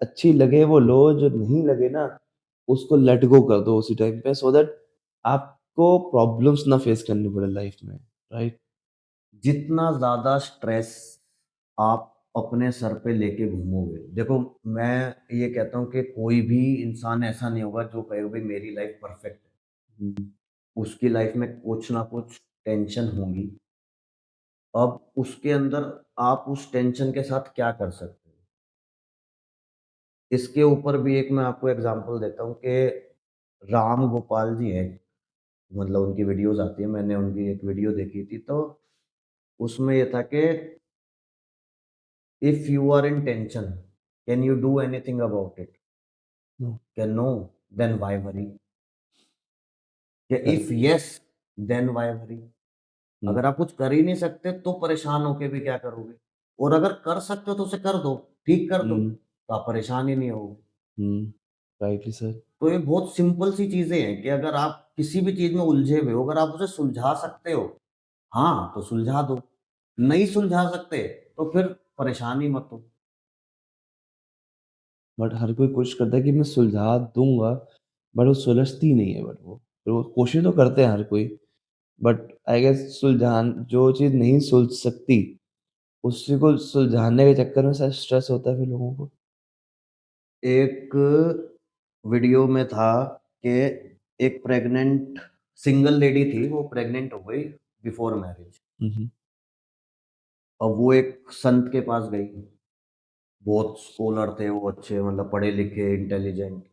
अच्छी लगे वो लो, जो नहीं लगे ना, उसको लेट गो कर दो उसी टाइम पे सो दैट आपको प्रॉब्लम्स ना फेस करनी पड़े लाइफ़ में, राइट? जितना ज़्यादा स्ट्रेस आप अपने सर पे लेके घूमोगे, देखो मैं ये कहता हूँ कि कोई भी इंसान ऐसा नहीं होगा जो कहे भाई मेरी लाइफ़ परफेक्ट है। हुँ, उसकी लाइफ़ में कुछ ना कुछ टेंशन होंगी। अब उसके अंदर आप उस टेंशन के साथ क्या कर सकते हो? इसके ऊपर भी एक मैं आपको एग्ज़ाम्पल देता हूँ कि राम गोपाल जी हैं, मतलब उनकी वीडियोज़ आती हैं, मैंने उनकी एक वीडियो देखी थी, तो उसमें ये था कि if you are in tension, can you do anything about it? No, can no, then why worry? या if correct. Yes, then why worry? हुँ, अगर आप कुछ कर ही नहीं सकते तो परेशान होके भी क्या करोगे? और अगर कर सकते हो तो उसे कर दो, ठीक कर दो, हुँ, तो आप परेशान ही नहीं होगे। हुँ, राइटली सेड। तो ये बहुत सिंपल सी चीज़ें हैं कि अगर आप किसी भी चीज़ में उलझे हुए हो, अगर आप उसे सुलझा सकते हो, हाँ, तो सुलझा दो। नहीं सुलझा सकते, तो फिर परेशान ही मत हो। बट हर कोई कोशिश करता है कि मैं सुलझा दूँगा, बट वो सुलझती नहीं है बट वो। फिर वो कोशिश तो करते हैं हर कोई, बट आई गेस सुलझान जो चीज़ नहीं सुलझ सकती, उसी को सुलझाने के चक्कर में शायद स्ट्रेस होता है फिर लोगों को। एक वीडियो में था कि एक प्रेग्नेंट सिंगल लेडी थी, वो प्रेग्नेंट हो गई बिफोर मैरिज। हुँ, हुँ। अब वो एक संत के पास गई, बहुत स्कॉलर थे वो, अच्छे मतलब पढ़े लिखे, इंटेलिजेंट।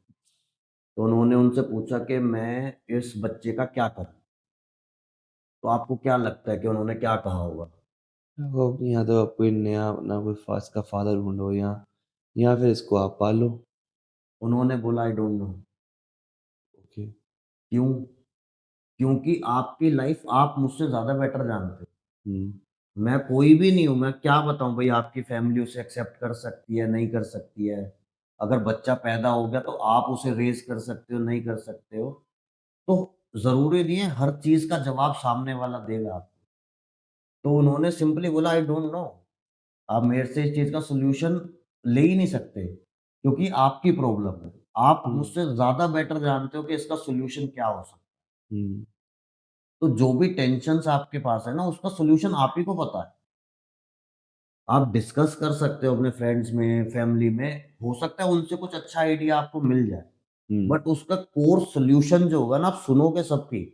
तो उन्होंने उनसे पूछा कि मैं इस बच्चे का क्या करूँ? तो आपको क्या लगता है कि उन्होंने क्या कहा होगा? वो या तो आप कोई नया अपना कोई इसका फ़ादर ढूँढो या फिर इसको आप पालो। उन्होंने बोला आई डोंट नो। ओके। क्यों? क्योंकि आपकी लाइफ़ आप मुझसे ज़्यादा बेटर जानते हो। हुँ, मैं कोई भी नहीं हूँ, मैं क्या बताऊँ भई, आपकी फैमिली उसे एक्सेप्ट कर सकती है, नहीं कर सकती है। अगर बच्चा पैदा हो गया तो आप उसे रेज़ कर सकते हो, नहीं कर सकते हो। तो ज़रूरी नहीं है हर चीज़ का जवाब सामने वाला देगा आपको। तो उन्होंने सिंपली बोला आई डोंट नो। आप मेरे से इस चीज़ का सॉल्यूशन ले ही नहीं सकते, क्योंकि आपकी प्रॉब्लम है। आप हुँ, मुझसे ज़्यादा बेटर जानते हो कि इसका सॉल्यूशन क्या हो सकता है। हुँ, तो जो भी टेंशन्स आपके पास है ना, उसका सॉल्यूशन आप ही को पता है। आप डिस्कस कर सकते हो अपने फ्रेंड्स में, फैमिली में, हो सकता है उनसे कुछ अच्छा आइडिया आपको मिल जाए। हुँ। बट उसका कोर सॉल्यूशन जो होगा ना, आप सुनोगे सबकी,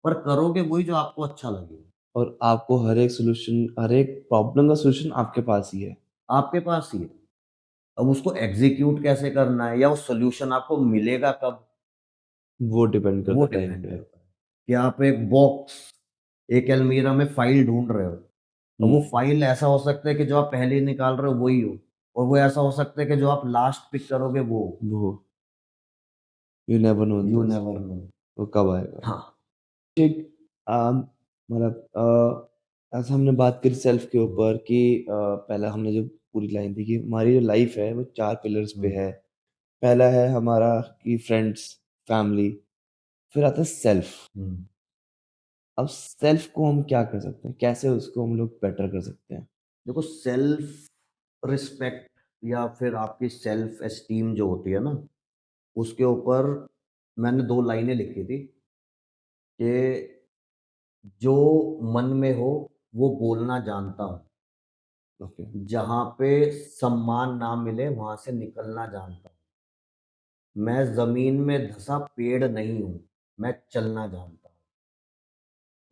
पर करोगे वही जो आपको अच्छा लगे। और आपको हर एक प्रॉब्लम का सॉल्यूशन आपके पास ही है। आपके पास ही है। अब उसको एग्ज़ीक्यूट कैसे करना है या वो सॉल्यूशन आपको मिलेगा कब, वो डिपेंड वो करता है टाइम डिपेंड पे। करता है। कि आप एक बॉक्स, एक अलमीरा में फाइल ढूँढ रहे हो। अब हुँ, वो फाइल ऐसा हो सकता है कि जो आप पहले निकाल रहे हो वही हो, और वो ऐसा हो सकता है कि जो आप लास्ट पिक करोगे वो हो। वो you never know you this never know. वो कब आएगा। हाँ। एक मतलब ऐसा हमने बात करी सेल्फ के हुँ, ऊपर कि पहला हमने जो पूरी लाइन थी कि हमारी जो लाइफ़ है वो 4 पिलर्स पे हुँ, है। पहला है हमारा कि फ्रेंड्स, फैमिली, फिर आता है सेल्फ। हुँ। अब सेल्फ को हम क्या कर सकते हैं? कैसे उसको हम लोग बेटर कर सकते हैं? देखो, सेल्फ रिस्पेक्ट या फिर आपकी सेल्फ एस्टीम जो होती है ना, उसके ऊपर मैंने 2 लाइनें लिखी थी कि जो मन में हो वो बोलना जानता हूँ, ओके। जहाँ पे सम्मान ना मिले वहाँ से निकलना जानता हूँ। मैं ज़मीन में धँसा पेड़ नहीं हूँ, मैं चलना जानता हूँ।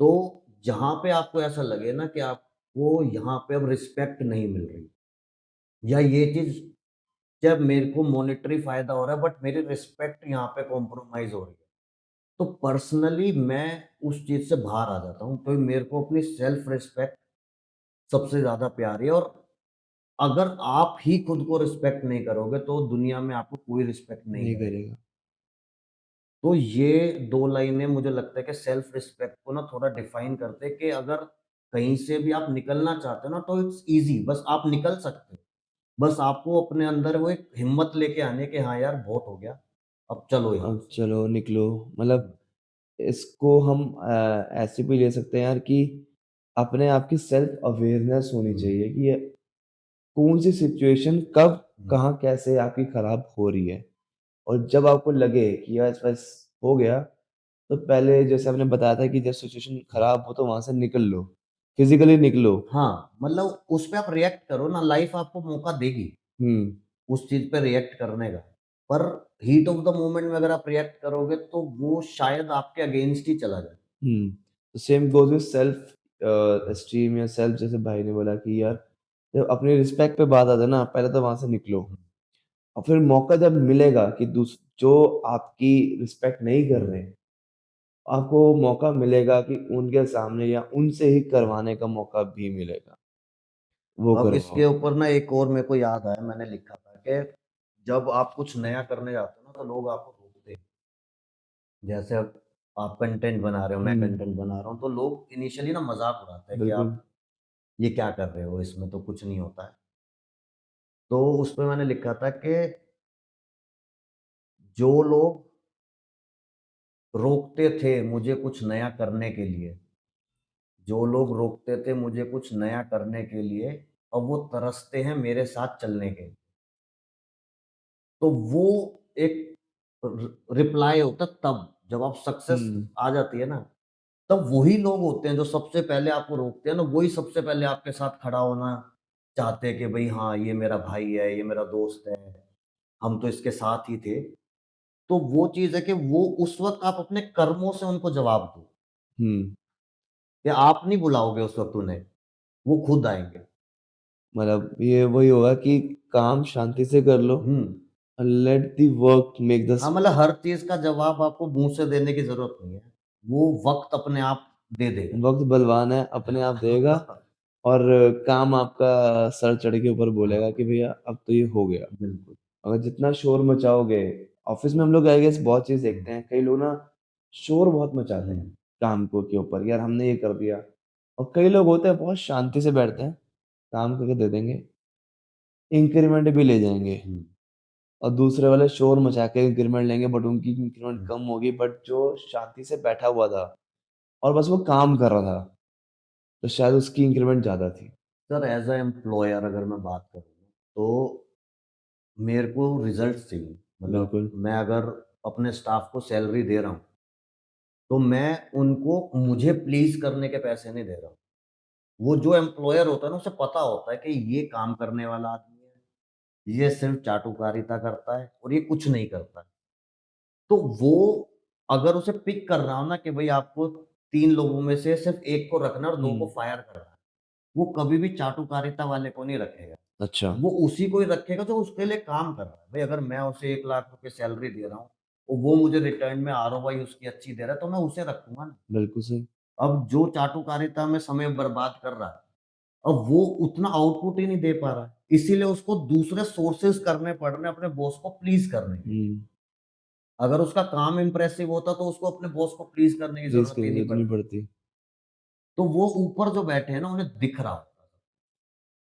तो जहाँ पे आपको ऐसा लगे ना कि आपको यहाँ पे अब रिस्पेक्ट नहीं मिल रही, या ये चीज़ जब मेरे को मॉनेटरी फ़ायदा हो रहा है बट मेरी रिस्पेक्ट यहाँ पे कॉम्प्रोमाइज़ हो रही है, तो पर्सनली मैं उस चीज़ से बाहर आ जाता हूँ, क्योंकि मेरे को अपनी सेल्फ रिस्पेक्ट सबसे ज़्यादा प्यारी है। और अगर आप ही खुद को रिस्पेक्ट नहीं करोगे तो दुनिया में आपको कोई रिस्पेक्ट नहीं नहीं करेगा। करेगा। तो ये 2 लाइनें मुझे लगता है कि सेल्फ रिस्पेक्ट को ना थोड़ा डिफाइन करते हैं कि अगर कहीं से भी आप निकलना चाहते हो ना, तो इट्स ईज़ी, बस आप निकल सकते हो। बस आपको अपने अंदर वो एक हिम्मत लेके आनी है कि हाँ यार, बहुत हो गया, अब चलो यहाँ अब से। चलो निकलो मतलब हुँ, इसको हम ऐसे भी ले सकते हैं यार कि अपने आप की सेल्फ अवेयरनेस होनी हुँ, चाहिए कि ये कौन-सी सिचुएशन कब, हुँ। कहाँ, कैसे आपकी खराब हो रही है। और जब आपको लगे कि बस बस हो गया, तो पहले जैसे आपने बताया था कि जब सिचुएशन खराब हो तो वहाँ से निकल लो, फिज़िकली निकलो। हाँ, मतलब उस पे आप रिएक्ट करो ना, लाइफ़ आपको मौका देगी हुँ, उस चीज़ पे रिएक्ट करने का। पर हीट ऑफ द मोमेंट में अगर आप रिएक्ट करोगे तो वो शायद आपके अगेंस्ट ही चला जाए। हुँ। तो same goes with self esteem या सेल्फ जैसे भाई ने बोला कि यार जब अपनी रिस्पेक्ट पे बात आता है ना, पहले तो वहाँ से निकलो। हुँ, और फिर मौका जब मिलेगा कि जो आपकी रिस्पेक्ट नहीं कर हुँ। रहे हैं, आपको मौका मिलेगा कि उनके सामने या उनसे ही करवाने का मौका भी मिलेगा। वो अब करवाओ। इसके ऊपर ना एक और मेरे को याद आया, मैंने लिखा था कि जब आप कुछ नया करने जाते हो ना, तो लोग आपको रोकते हैं। जैसे अब आप कंटेंट बना रहे हो, मैं हुँ, कंटेंट बना रहा हूँ, तो लोग इनिशियली ना मज़ाक उड़ाते हैं कि बिल्कुल। आप ये क्या कर रहे हो? इसमें तो कुछ नहीं होता है। तो उसपे मैंने लिखा था कि जो लोग रोकते थे मुझे कुछ नया करने के लिए, जो लोग रोकते थे मुझे कुछ नया करने के लिए, अब वो तरसते हैं मेरे साथ चलने के। तो वो एक रिप्लाई होता है तब, जब आप सक्सेस हुँ, आ जाती है ना, तब वही लोग होते हैं जो सबसे पहले आपको रोकते हैं ना, वही सबसे पहले आपके साथ खड़ा होना चाहते हैं कि भई हाँ, ये मेरा भाई है, ये मेरा दोस्त है, हम तो इसके साथ ही थे। तो वो चीज़ है कि वो उस वक़्त आप अपने कर्मों से उनको जवाब दो, हुँ, कि आप नहीं बुलाओगे उस वक़्त उन्हें, वो खुद आएँगे। मतलब ये वही होगा कि काम शांति से कर लो, हुँ। Let the work make the हाँ, मतलब हर चीज़ का जवाब आपको मुँह से देने की ज़रूरत नहीं है। वो वक़्त अपने आप दे देगा। वक़्त बलवान है, अपने आप देगा और काम आपका सर चढ़ के ऊपर बोलेगा कि भैया अब तो ये हो गया। बिल्कुल। अगर जितना शोर मचाओगे ऑफ़िस में हम लोग आई गेस बहुत चीज़ हुँ, देखते हैं, कई लोग ना शोर बहुत मचाते हुँ, हैं काम को के ऊपर, यार हमने ये कर दिया और कई लोग होते हैं बहुत शांति से बैठते हैं, काम करके दे देंगे, इंक्रीमेंट भी ले जाएँगे हुँ, और दूसरे वाले शोर मचा के इंक्रीमेंट लेंगे बट उनकी इंक्रीमेंट हुँ। कम होगी बट जो शांति से बैठा हुआ था और बस वो काम कर रहा था, तो शायद उसकी इंक्रीमेंट ज़्यादा थी। सर एज़ अ एम्प्लॉयर अगर मैं बात करूँ, तो मेरे को रिज़ल्ट्स चाहिए। मतलब बिल्कुल। मैं अगर अपने स्टाफ़ को सैलरी दे रहा हूँ, तो मैं उनको मुझे प्लीज़ करने के पैसे नहीं दे रहा हूँ। वो जो एम्प्लॉयर होता है ना, उसे पता होता है कि ये काम करने वाला आदमी है, ये सिर्फ़ चाटुकारिता करता है और ये कुछ नहीं करता है। तो वो अगर उसे पिक कर रहा हो ना कि भई आपको 3 लोगों में से सिर्फ़ 1 को रखना है और 2 को हुँ, फायर करना है, वो कभी भी चाटुकारिता वाले को नहीं रखेगा। अच्छा, वो उसी को ही रखेगा जो उसके लिए काम कर रहा है। भई अगर मैं उसे 1 लाख रुपए सैलरी दे रहा हूँ और वो मुझे रिटर्न में आरओआई उसकी अच्छी दे रहा है, तो मैं उसे रखूँगा ना। बिल्कुल सही। अब जो चाटुकारिता में समय बर्बाद कर रहा है, अब वो उतना आउटपुट ही नहीं दे पा रहा है। इसीलिए उसको दूसरे सोर्सेज़ करने पड़ रहे हैं अपने बॉस को प्लीज़ करने के लिए। हुँ, अगर उसका काम इम्प्रेसिव होता तो उसको अपने बॉस को प्लीज़ करने की प्लीज़ ज़रूरत ही कहीं नहीं ज़रूरत नहीं पड़ती। पड़ती। तो वो ऊपर जो बैठे हैं ना उन्हें दिख रहा होता है।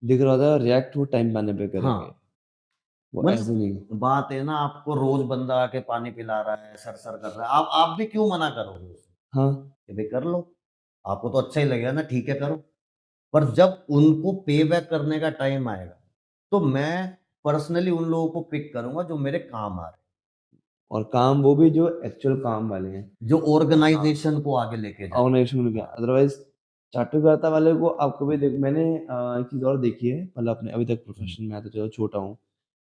दिख रहा था रिएक्ट वो टाइम पे आने पे करेंगे, हाँ, वो ऐसे नहीं। मतलब बात है ना आपको रोज़ बंदा आके पानी पिला रहा है, सर-सर कर रहा है, आप भी क्यों मना करोगे उसे? हाँ, कि भई कर लो, आपको तो अच्छा ही लगेगा ना, ठीक है करो। पर जब उनको पे बैक करने का टाइम आएगा, तो मैं पर्सनली उन लोगों को पिक करूँगा जो मेरे काम आ रहे हैं, और काम वो भी जो एक्चुअल काम वाले हैं। जो हाँ, ऑर्गनाइज़ेशन को आगे लेके जाएँ। ऑर्गनाइज़ेशन में क्या हाँ। अदरवाइज़ चाटुकारिता वाले को आप कभी देख मैंने एक चीज़ और देखी है मतलब अपने अभी तक हुँ, प्रोफ़ेशन में मैं तो चलो छोटा हूँ।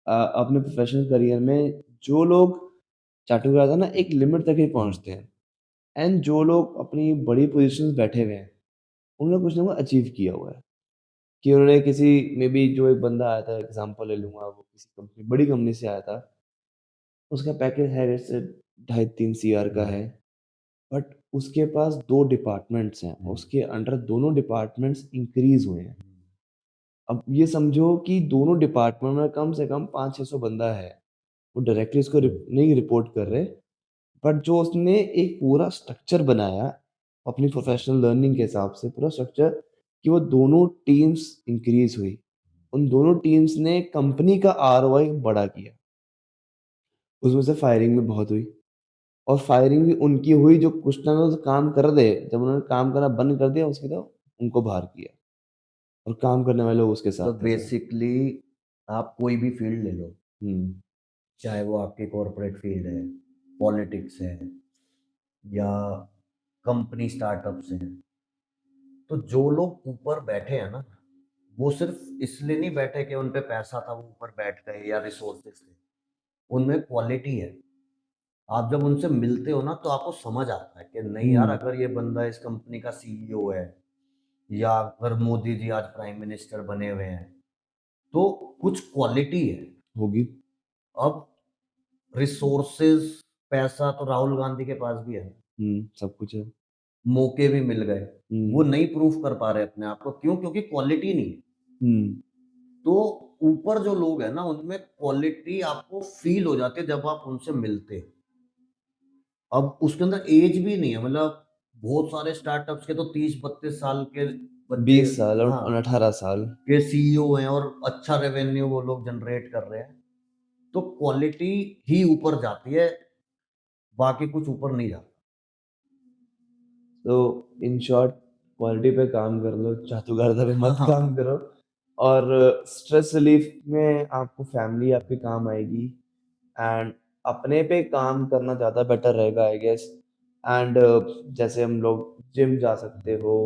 अपने प्रोफ़ेशनल करियर में जो लोग चाटुकारिता ना एक लिमिट तक ही हुँ, पहुँचते हैं एंड जो लोग अपनी बड़ी पोज़ीशंस बैठे हुए हैं, उन्होंने कुछ ना कुछ अचीव किया हुआ है। कि उन्होंने किसी मे बी जो एक बंदा आया था एग्ज़ाम्पल ले लूँगा वो किसी कंपनी बड़ी कंपनी से आया था। उसका पैकेज है जैसे ढाई 3 सीआर का हुँ, है, बट उसके पास 2 डिपार्टमेंट्स हैं। हुँ, उसके अंडर दोनों डिपार्टमेंट्स इंक्रीज़ हुए हैं। अब ये समझो कि दोनों डिपार्टमेंट में कम से कम 500-600 बंदा है। वो डायरेक्टली उसको हुँ, नहीं रिपोर्ट कर रहे, बट जो उसने एक पूरा स्ट्रक्चर बनाया, अपनी प्रोफ़ेशनल लर्निंग के हिसाब से पूरा स्ट्रक्चर कि वो दोनों टीम्स इंक्रीज़ हुई। उन दोनों टीम्स ने कंपनी का आरओआई बड़ा किया। उसमें से फायरिंग भी बहुत हुई और फायरिंग भी उनकी हुई जो कुछ ना कुछ काम कर रहे। जब उन्होंने काम करना बंद कर दिया उसके तो उनको बाहर किया और काम करने वाले लोग उसके तो साथ थे सिर्फ़। बेसिकली आप कोई भी फ़ील्ड ले लो, हुँ, चाहे वो आपकी कॉर्पोरेट फ़ील्ड है, पॉलिटिक्स है या कंपनी स्टार्टअप्स हैं, तो जो लोग ऊपर बैठे हैं ना, वो सिर्फ़ इसलिए नहीं बैठे कि उन पे पैसा था वो ऊपर बैठ गए या रिसोर्सेज़ थे, उनमें क्वालिटी है। आप जब उनसे मिलते हो ना तो आपको समझ आता है कि नहीं यार हुँ, अगर ये बंदा इस कंपनी का सीईओ है या अगर मोदी जी आज प्राइम मिनिस्टर बने हुए हैं, तो कुछ क्वालिटी है। होगी। अब रिसोर्सेज़, पैसा तो राहुल गांधी के पास भी है। सब कुछ है। मौके भी मिल गए। वो हुँ, नहीं प्रूव कर पा रहे अपने आप को क्यों? क्योंकि क्वालिटी नहीं है। हुँ, तो ऊपर जो लोग हैं ना उनमें क्वालिटी आपको फ़ील हो जाती है जब आप उनसे मिलते हो। अब उसके अंदर एज भी नहीं है मतलब बहुत सारे स्टार्टअप्स के तो 30-32 साल के बच्चे 20 साल हाँ, और 18 साल। के सीईओ हैं और अच्छा रेवेन्यू वो लोग जनरेट कर रहे हैं। तो क्वालिटी ही ऊपर जाती है, बाकी कुछ ऊपर नहीं जाता। तो इन शॉर्ट क्वालिटी पे काम कर लो, चाटुकारिता पे हाँ, मत हाँ। काम करो और स्ट्रेस रिलीफ़ में आपको फैमिली आपके काम आएगी एंड अपने पे काम करना ज़्यादा बेटर रहेगा आई गेस एंड जैसे हम लोग जिम जा सकते हो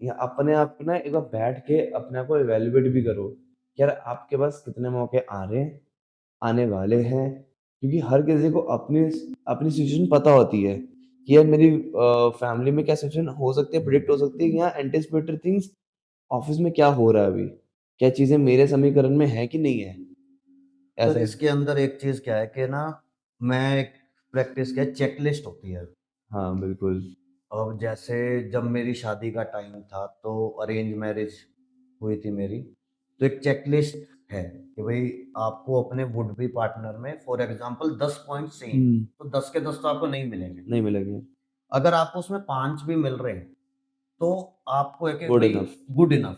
या अपने आप को ना एक बार बैठ के अपने आप को इवैल्यूएट भी करो कि यार आपके पास कितने मौके आ रहे हैं, आने वाले हैं, क्योंकि हर किसी को अपनी अपनी सिचुएशन पता होती है कि यार मेरी फैमिली में क्या सिचुएशन हो सकती है, प्रिडिक्ट हो सकती है कि यहाँ एंटिसिपेटेड थिंग्स ऑफिस में क्या हो रहा है अभी, क्या चीजें मेरे समीकरण में है कि नहीं है, सर ऐसे। इसके अंदर एक चीज़ क्या है कि ना, मैं एक प्रैक्टिस क्या है, चेकलिस्ट होती है। हाँ बिल्कुल। अब जैसे जब मेरी शादी का टाइम था तो अरेंज मैरिज हुई थी मेरी, तो एक चेकलिस्ट है कि भाई आपको अपने वुड बी पार्टनर में फॉर एग्जांपल 10 पॉइंट्स चाहिए, तो 10 के 10 तो आपको नहीं मिलेंगे। नहीं मिलेंगे। अगर आपको उसमें 5 भी मिल रहे हैं तो आपको है कि गुड भाई इनफ। Good enough.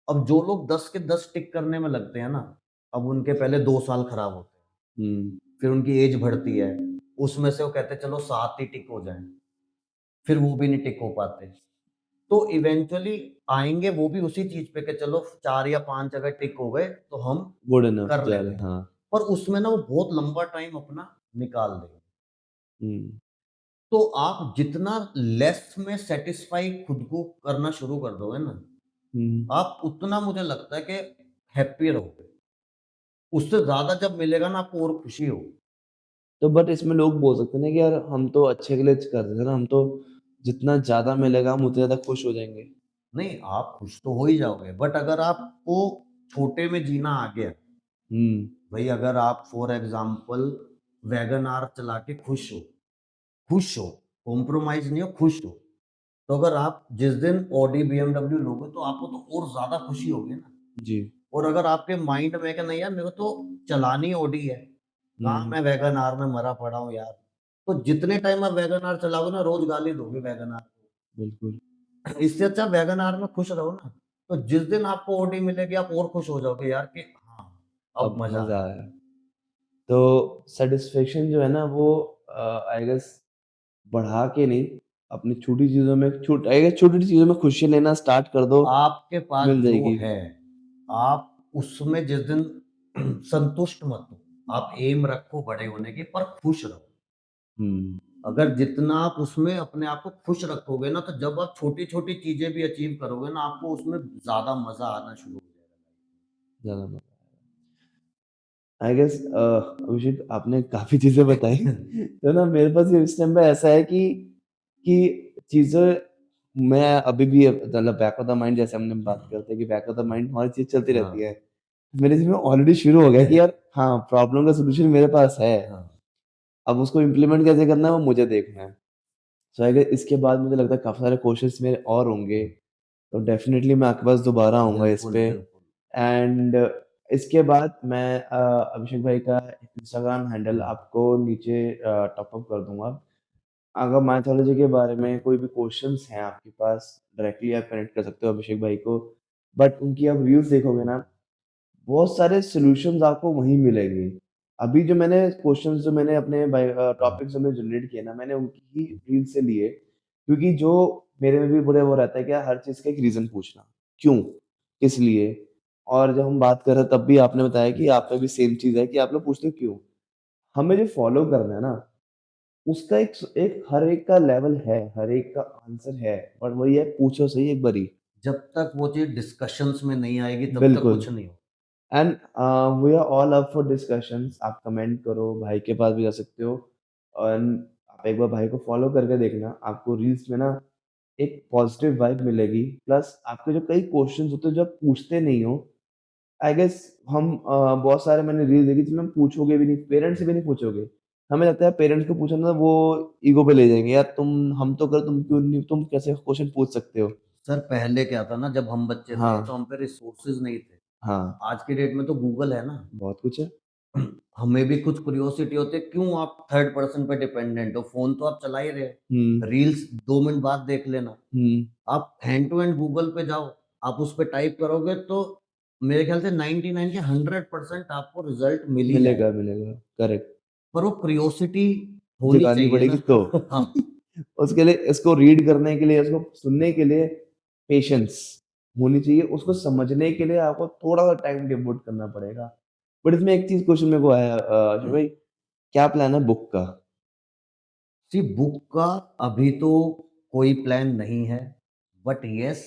अब जो लोग 10 के 10 टिक करने में लगते हैं ना, अब उनके पहले 2 साल खराब होते हैं, फिर उनकी एज बढ़ती है, उसमें से वो कहते हैं चलो 7 ही टिक हो जाएं, फिर वो भी नहीं टिक हो पाते। तो इवेंचुअली आएँगे वो भी उसी चीज़ पे कि चलो 4 या 5 अगर टिक हो गए तो हम गुड इनफ कर जा लेते रहे हैं। हाँ। पर उसमें ना वो बहुत लंबा टाइम अपना निकाल देंगे। हम्म। तो आप जितना लेस में सैटिस्फाई खुद को करना शुरू कर दोगे ना, हम्म। आप उतना मुझे लगता है कि हैप्पी रहोगे। उससे ज़्यादा जब मिलेगा ना आपको और खुशी होगी। तो बट इसमें लोग बोल सकते हैं ना कि यार हम तो अच्छे के लिए कर रहे थे ना, हम तो जितना ज्यादा मिलेगा हम उतने ज्यादा खुश हो जाएंगे। नहीं, आप खुश तो हो ही जाओगे, बट अगर आपको छोटे में जीना आ गया, हम्म। भई अगर आप फॉर एग्ज़ाम्पल वैगन आर चला के खुश हो, कॉम्प्रोमाइज़ नहीं हो, खुश हो। तो अगर आप जिस दिन ऑडी, बीएमडब्ल्यू लोगे तो आपको तो और ज़्यादा खुशी होगी ना। जी। और अगर आपके माइंड में है कि नहीं यार मेरे को तो चलानी ऑडी है, कहाँ हम्म। मैं वैगन आर में मरा पड़ा हूँ यार। तो जितने टाइम आप वैगन आर चलाओगे ना, रोज़ गाली दोगे वैगन आर को। बिल्कुल। इससे अच्छा वैगन आर में खुश रहो ना। तो जिस दिन आपको ऑडी मिलेगी आप और खुश हो जाओगे यार कि हाँ, अब अब मज़ा मजा आया। आया। तो सेटिस्फेक्शन जो है ना वो आई गेस बढ़ा के नहीं, अपनी छोटी चीजों में छोट आई गेस छोटी चीजों में खुशी लेना स्टार्ट कर दो, आपके पास मिल जो जाएगी। है, आप उसमें जिस दिन संतुष्ट मत हो। आप एम रखो बड़े होने की, पर खुश रहो। हम्म। अगर जितना आप उसमें अपने आप को खुश रखोगे ना, तो जब आप छोटी-छोटी चीज़ें भी अचीव करोगे ना, आपको उसमें ज़्यादा मज़ा आना शुरू हो जाएगा। ज्यादा मजा। आई गेस अभिषेक आपने काफी चीजें बताई। तो ना मेरे पास ये इस टाइम पे ऐसा है कि चीजें मैं अभी भी मतलब बैक ऑफ द माइंड, जैसे हमने बात करते हैं कि बैक ऑफ द माइंड हर चीज चलती रहती हाँ, है, मेरे जी में ऑलरेडी शुरू हो गया कि यार हाँ प्रॉब्लम का सोल्यूशन मेरे पास है, हाँ। अब उसको इम्प्लीमेंट कैसे करना है वो मुझे देखना है। सो आई गेस इसके बाद मुझे लगता है काफी सारे क्वेश्चंस मेरे और होंगे, तो डेफिनेटली मैं आपके पास दोबारा आऊंगा इस बिल्कुल, पे। बिल्कुल। एंड इसके बाद मैं अभिषेक भाई का इंस्टाग्राम हैंडल हाँ। आपको नीचे टॉप अप कर दूंगा। अगर माइथोलॉजी के बारे में कोई भी क्वेश्चंस हैं आपके पास, डायरेक्टली आप कनेक्ट कर सकते हो अभिषेक भाई को। बट उनकी आप रील्स देखोगे ना, बहुत सारे सॉल्यूशंस आपको वहीं मिलेंगे। अभी जो मैंने क्वेश्चंस जो मैंने अपने हाँ। टॉपिक्स में जनरेट किए ना, मैंने उनकी ही रील से लिए, क्योंकि जो मेरे में भी बड़े वो रहता है कि हर चीज़ का एक रीज़न पूछना, क्यों? किस लिए? और जब हम बात कर रहे हैं तब भी आपने बताया कि आप में भी सेम चीज़ है कि आप लोग पूछते हो क्यों? हमें जो फॉलो करना है ना, उसका एक हर एक का लेवल है, हर एक का आंसर है, और वही है पूछो सही एक बारी। जब तक वो चीज़ डिस्कशंस में नहीं आएगी तब तक बिल्कुल। कुछ नहीं हो। And we are all up for discussions. आप कमेंट करो, भाई के पास भी जा सकते हो, और आप एक बार भाई को फॉलो करके देखना, आपको रील्स में ना एक पॉजिटिव वाइब मिलेगी, प्लस आपके जो कई क्वेश्चंस होते हैं जो आप पूछते नहीं हो, आई गेस हम बहुत सारे मैंने रील्स देखी जिसमें हम पूछोगे भी नहीं, पेरेंट्स से भी नहीं पूछोगे। हमें लगता है पेरेंट्स को पूछो ना वो ईगो पे ले जाएंगे, यार तुम हम तो कर तुम क्यों नहीं, तुम कैसे क्वेश्चन पूछ सकते हो? सर पहले क्या था ना, जब हम बच्चे थे हाँ। तो हम पे रिसोर्सेज़ नहीं थे। हाँ। आज की डेट में तो गूगल है ना। बहुत कुछ है। हमें भी कुछ क्यूरियोसिटी होती है, क्यों आप थर्ड पर्सन पे डिपेंडेंट हो? फ़ोन तो आप चला ही रहे हो। हम्म। रील्स 2 मिनट बाद देख लेना। हम्म। आप हैंड टू हैंड गूगल पे जाओ, आप उस पे टाइप करोगे तो मेरे ख्याल से 99 के 100% आपको रिज़ल्ट मिल ही मिलेगा जाएगा। मिलेगा, करेक्ट। पर वो क्यूरियोसिटी होनी जगानी चाहिए पड़ेगी ना। तो। हाँ। उसके लिए इसको रीड करने के लिए, इसको सुनने के लिए पेशेंस होनी चाहिए, उसको समझने के लिए आपको थोड़ा-सा टाइम डिवोट करना पड़ेगा। बट इसमें एक चीज़ क्वेश्चन मेरे को आया, शिव भाई क्या प्लान है बुक का? सी बुक का अभी तो कोई प्लान नहीं है, बट येस,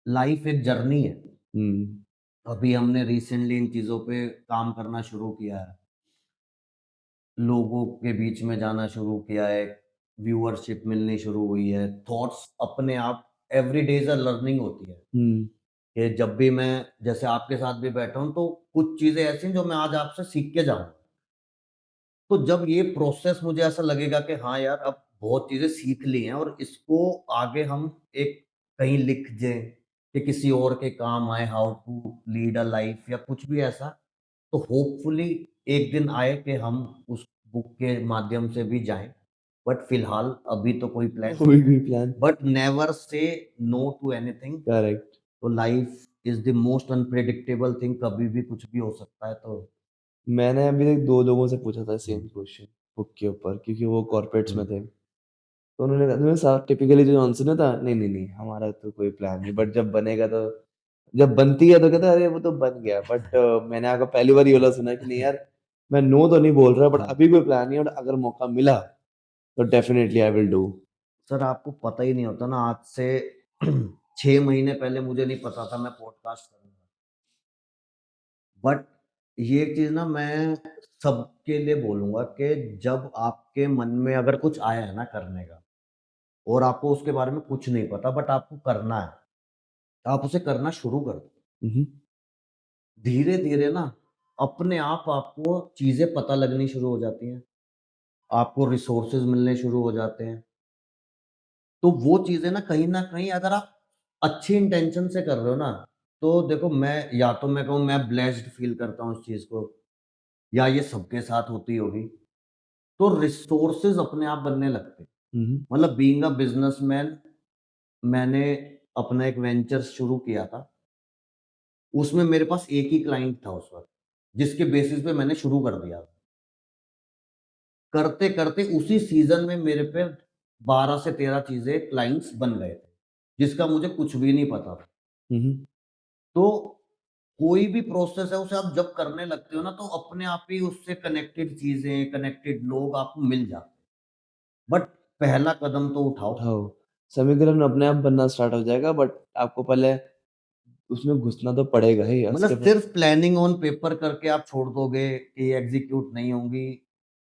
लाइफ एक जर्नी है। हुँ। अभी हमने रिसेंटली इन चीज़ों पे काम करना शुरू किया है। लोगों के बीच में जाना शुरू किया है, व्यूअरशिप मिलनी शुरू हुई है, थॉट्स अपने आप every day is a learning होती है, हुँ, कि जब भी मैं जैसे आपके साथ भी बैठा हूँ, तो कुछ चीज़ें ऐसी हैं जो मैं आज आपसे सीख के जाऊँगा। तो जब ये प्रोसेस मुझे ऐसा लगेगा कि हाँ यार, अब बहुत चीज़ें सीख ली हैं और इसको आगे हम एक कहीं लिख दें कि किसी और के काम आए, how to lead a life या कुछ भी ऐसा, तो होपफुली एक दिन आए कि हम उस बुक के माध्यम से भी जाएँ। बट फिलहाल अभी तो कोई प्लान नहीं कोई है। भी plan but never say no to anything. Correct. तो life is the most unpredictable thing, कभी भी कुछ भी हो सकता है, तो मैंने अभी तक 2 लोगों से पूछा था सेम हुँ, क्वेश्चन बुक के ऊपर क्योंकि वो कॉर्पोरेट्स में हुँ। थे। तो उन्होंने सा टिपिकली जो आंसर ना था, नहीं, नहीं, नहीं, हमारा तो कोई प्लान नहीं, बट जब बनेगा तो जब बनती है तो कहता है, अरे वो तो बन गया। बट मैंने आगे पहली बार ये वाला सुना कि नहीं यार, मैं नो तो नहीं बोल रहा बट हाँ। अभी कोई प्लान नहीं है और अगर मौका मिला तो definitely I will do. Sir आपको पता ही नहीं होता ना, आज से 6 महीने पहले मुझे नहीं पता था मैं पॉडकास्ट करूँगा। बट ये चीज़ ना मैं सबके लिए बोलूँगा कि जब आपके मन में अगर कुछ आया है ना करने का और आपको उसके बारे में कुछ नहीं पता बट आपको करना है, तो आप उसे करना शुरू कर दो। हुँ, हुँ। धीरे-धीरे ना अपने आप आपको चीज़ें पता लगनी शुरू हो जाती हैं, आपको रिसोर्सेज़ मिलने शुरू हो जाते हैं। तो वो चीज़ें ना कहीं न कहीं अगर आप अच्छी इंटेंशन से कर रहे हो ना, तो देखो मैं कहूँ मैं ब्लेस्ड फ़ील करता हूँ इस चीज़ को, या ये सबके साथ होती होगी। तो रिसोर्सेज़ अपने आप बनने लगते हैं। हुँ, हुँ। मतलब बीइंग अ बिज़नेसमैन, मैंने अपना एक वेंचर शुरू किया था। उसमें मेरे पास एक ही क्लाइंट था उस वक़्त, जिसके बेसिस पे मैंने शुरू कर दिया। करते-करते उसी सीज़न में मेरे पे 12 से 13 चीज़ें क्लाइंट्स बन गए थे, जिसका मुझे कुछ भी नहीं पता था। हुँ, हुँ। तो कोई भी प्रोसेस है उसे आप जब करने लगते हो ना, तो अपने आप ही उससे कनेक्टेड चीज़ें, कनेक्टेड लोग आपको मिल जाते हैं। बट पहला कदम तो उठाओ। उठाओ, समीकरण अपने आप बनना स्टार्ट हो जाएगा बट आपको पहले उसमें घुसना तो पड़ेगा ही उसके मतलब ब सिर्फ प्लानिंग ऑन पेपर करके आप छोड़ दोगे कि एग्ज़ीक्यूट नहीं होंगी,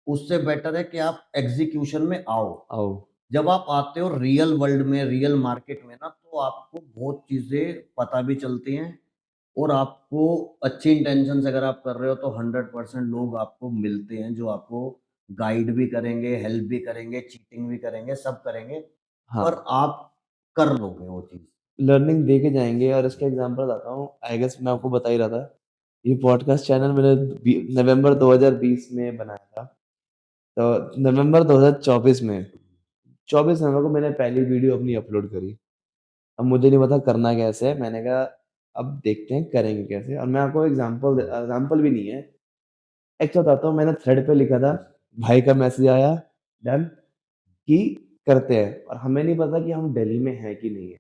उससे बेटर है कि आप एग्ज़ीक्यूशन में आओ। आओ। जब आप आते हो रियल वर्ल्ड में, रियल मार्केट में ना, तो आपको बहुत चीज़ें पता भी चलती हैं और आपको अच्छी इंटेंशन से अगर आप कर रहे हो तो 100% लोग आपको मिलते हैं जो आपको गाइड भी करेंगे, हेल्प भी करेंगे, चीटिंग भी करेंगे, सब करेंगे, पर हाँ, आप कर लोगे वो चीज़। लर्निंग दे के जाएँगे और इसका एग्ज़ाम्पल बताता हूँ, आई गेस मैं आपको बता ही रहा था। ये पॉडकास्ट चैनल मैंने नवंबर 2020 में बनाया था। तो नवंबर 2024 में 24 नवंबर को मैंने पहली वीडियो अपनी अपलोड करी। अब मुझे नहीं पता करना कैसे है, मैंने कहा अब देखते हैं करेंगे कैसे और मैं आपको एग्ज़ाम्पल भी नहीं है, एक बताता हूँ मैंने थ्रेड पे लिखा था, भाई का मैसेज आया, डन कि करते हैं और हमें नहीं पता कि हम दिल्ली में हैं कि नहीं है।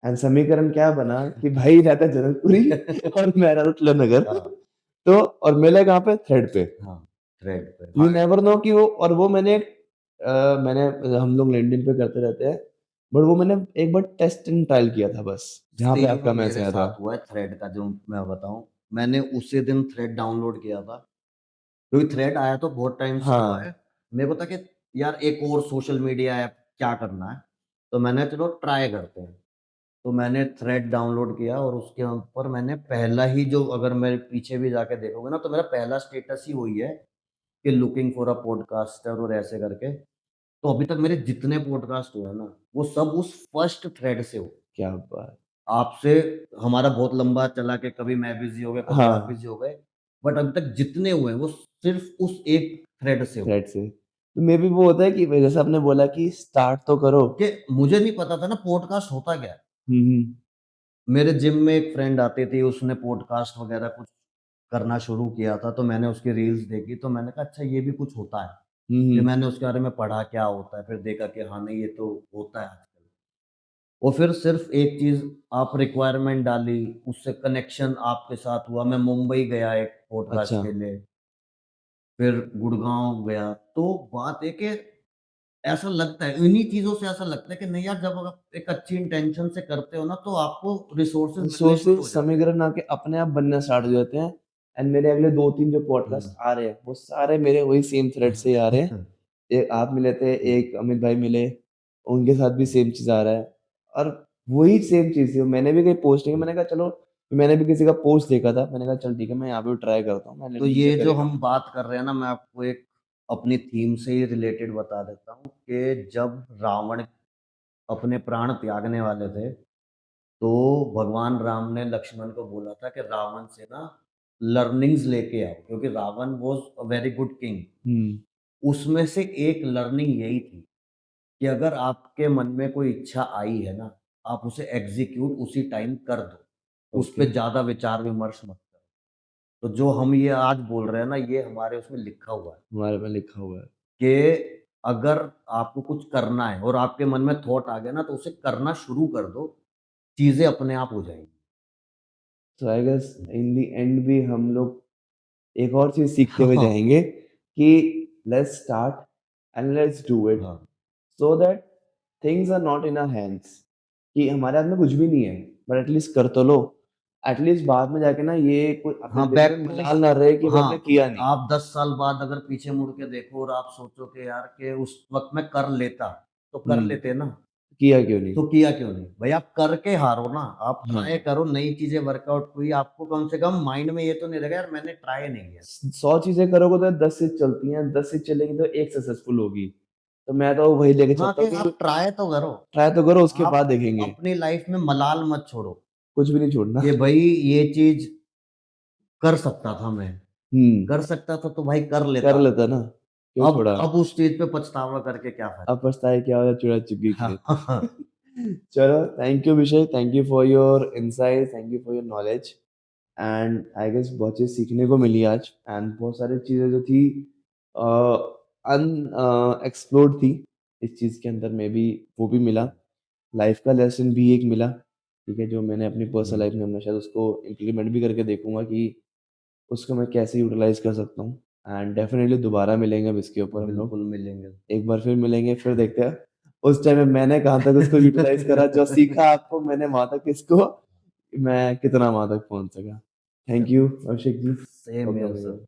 एंड समीकरण क्या बना कि भाई रहता है जनकपुरी और मैं रहता तिलक नगर। हाँ, तो और मिले कहाँ पे? थ्रेड पे। हाँ, थ्रेड पे। यू नेवर नो कि वो और वो मैंने हम लोग लिंक्डइन पे करते रहते हैं, बट वो मैंने एक बार टेस्ट एंड ट्रायल किया था बस, जहाँ पे सेम आपका मैसेज मेरे आया था। साथ हुआ है थ्रेड का, जो मैं बताऊँ, मैंने उसी दिन थ्रेड डाउनलोड किया था, क्योंकि थ्रेड आया तो बहुत टाइम से हुआ हाँ, है। मेरे को था कि यार एक और सोशल मीडिया ऐप क्या करना है, तो मैंने चलो ट्राई करते हैं। तो मैंने थ्रेड डाउनलोड किया और उसके ऊपर मैंने पहला ही जो, अगर मेरे पीछे भी जाके देखोगे ना, तो मेरा पहला स्टेटस ही वही है कि लुकिंग फॉर अ पॉडकास्टर और ऐसे करके। तो अभी तक मेरे जितने पॉडकास्ट हुए हैं ना, वो सब उस फर्स्ट थ्रेड से हुए। क्या बात! आपसे हमारा बहुत लंबा चला कि कभी मैं बिज़ी हो गया, कभी आप हाँ, बिज़ी हो गए। बट अभी तक जितने हुए हैं, वो सिर्फ़ उस एक थ्रेड से हुए। थ्रेड से। तो मेबी वो होता है कि जैसे आपने बोला कि स्टार्ट तो करो। कि मुझे नहीं पता था ना पॉडकास्ट होता क्या है? हुँ, हुँ। मेरे जिम में एक फ्रेंड आती थी, उसने पॉडकास्ट वगैरह कुछ करना शुरू किया था, तो मैंने उसकी रील्स देखी, तो मैंने कहा अच्छा ये भी कुछ होता है। हुँ, फिर हुँ। मैंने उसके बारे में पढ़ा क्या होता है, फिर देखा कि हाँ, नहीं ये तो होता है आजकल। और फिर सिर्फ़ एक चीज़, आप रिक्वायरमेंट डाली, उससे कनेक्शन आपके साथ हुआ। मैं मुंबई गया एक पॉडकास्ट अच्छा। के लिए, फिर गुड़गाँव गया। तो बात है कि ऐसा लगता है, इन्हीं चीज़ों से ऐसा लगता है कि नहीं यार, जब आप एक अच्छी इंटेंशन से करते हो ना, तो आपको रिसोर्सेज़ मिलने शुरू रिसोर्सेज हो जाते हैं। समीकरण आपके अपने आप बनना स्टार्ट हो जाते हैं। एंड मेरे अगले 2-3 जो हुँ। पॉडकास्ट आ रहे हैं, वो सारे मेरे वही सेम थ्रेड से ही आ रहे हैं। एक आप मिले थे, एक अमित भाई मिले, उनके साथ भी सेम चीज़ आ रहा है और वही सेम चीज़ थी। मैंने भी कहीं पोस्ट नहीं की, मैंने कहा चलो, मैंने भी किसी का पोस्ट देखा था, मैंने कहा चल ठीक है, मैं यहाँ पे भी ट्राई करता हूँ, मैंने तो नीचे ये जो करेगा। हम बात कर रहे हैं ना, मैं आपको एक अपनी थीम से ही रिलेटेड बता देता हूँ कि जब रावण अपने प्राण त्यागने वाले थे, तो भगवान राम ने लक्ष्मण को बोला था कि रावण से ना लर्निंग्स लेके आओ, क्योंकि Ravan was a very good king. हुँ, उसमें से एक लर्निंग यही थी कि अगर आपके मन में कोई इच्छा आई है ना, आप उसे एग्ज़ीक्यूट उसी टाइम कर दो। उस ओके, पे ज़्यादा विचार-विमर्श मत करो। तो जो हम ये आज बोल रहे हैं ना, ये हमारे उसमें लिखा हुआ है हमारे में लिखा हुआ है। कि अगर आपको कुछ करना है और आपके मन में थॉट आ गया ना, तो उसे करना शुरू कर दो, चीज़ें अपने आप हो जाएँगी। So I guess in the end भी हम लोग एक और चीज़ सीखते हुए हाँ, जाएँगे कि let's start and let's do it हाँ। So that things are not in our hands कि हमारे हाथ में कुछ भी नहीं है, बट एटलीस्ट कर तो लो। एटलीस्ट बाद में जाके ना ये कोई अपने हाँ, दिल में बैक टू मलाल ना रहे कि अभी हमने हाँ, किया नहीं। आप 10 साल बाद अगर पीछे मुड़ के देखो और आप सोचो कि यार कि उस वक़्त मैं कर लेता, तो कर हुँ, लेते ना, किया क्यों नहीं? तो किया क्यों नहीं? भई आप करके हारो ना, आप ट्राई हाँ, करो, नई चीज़ें वर्कआउट हुई, आपको कम से कम माइंड में ये तो नहीं रहेगा यार मैंने ट्राई नहीं किया। 100 चीज़ें करोगे तो 10 से चलती हैं, 10 से चलेगी तो 1 सक्सेसफुल होगी। तो मैं तो वही लेके हाँ, चलता कि हूँ कि आप ट्राई तो करो, ट्राई तो करो उसके आप बाद देखेंगे, अपनी लाइफ़ में मलाल मत छोड़ो कुछ भी नहीं छोड़ना। कि भई ये चीज़ कर सकता था मैं, हुँ, कर सकता था तो भाई कर कर लेता। लेता ना, क्यों छोड़ा? अब उस चीज़ पे पछतावा करके क्या अब फ़ायदा? पछताए क्या होया चूड़ा चुग गई खेत। हाँ, चलो, thank you Vishay, thank you for your insight, thank you for your knowledge and I guess बहुत चीज़ सीखने को मिली आज एंड बहुत सारी चीज़ें जो थी अ, एक्सप्लोर्ड थी इस चीज़ के अंदर में भी वो भी मिला। लाइफ का लेसन भी एक मिला, ठीक है? जो मैंने अपनी पर्सनल हुँ, लाइफ में मैं शायद उसको इम्प्लीमेंट भी करके देखूँगा कि उसको मैं कैसे यूटिलाइज़ कर सकता हूँ एंड डेफ़िनेटली दोबारा मिलेंगे अब इसके ऊपर हम लोग। बिल्कुल मिलेंगे। एक बार फिर मिलेंगे, फिर देखते हैं उस टाइम में मैंने कहाँ तक उसको यूटिलाइज़ करा, जो सीखा आपको मैंने वहाँ तक इसको मैं कितना वहाँ तक पहुँच सका। थैंक चलिए, you Abhishek ji same for here coming sir. On.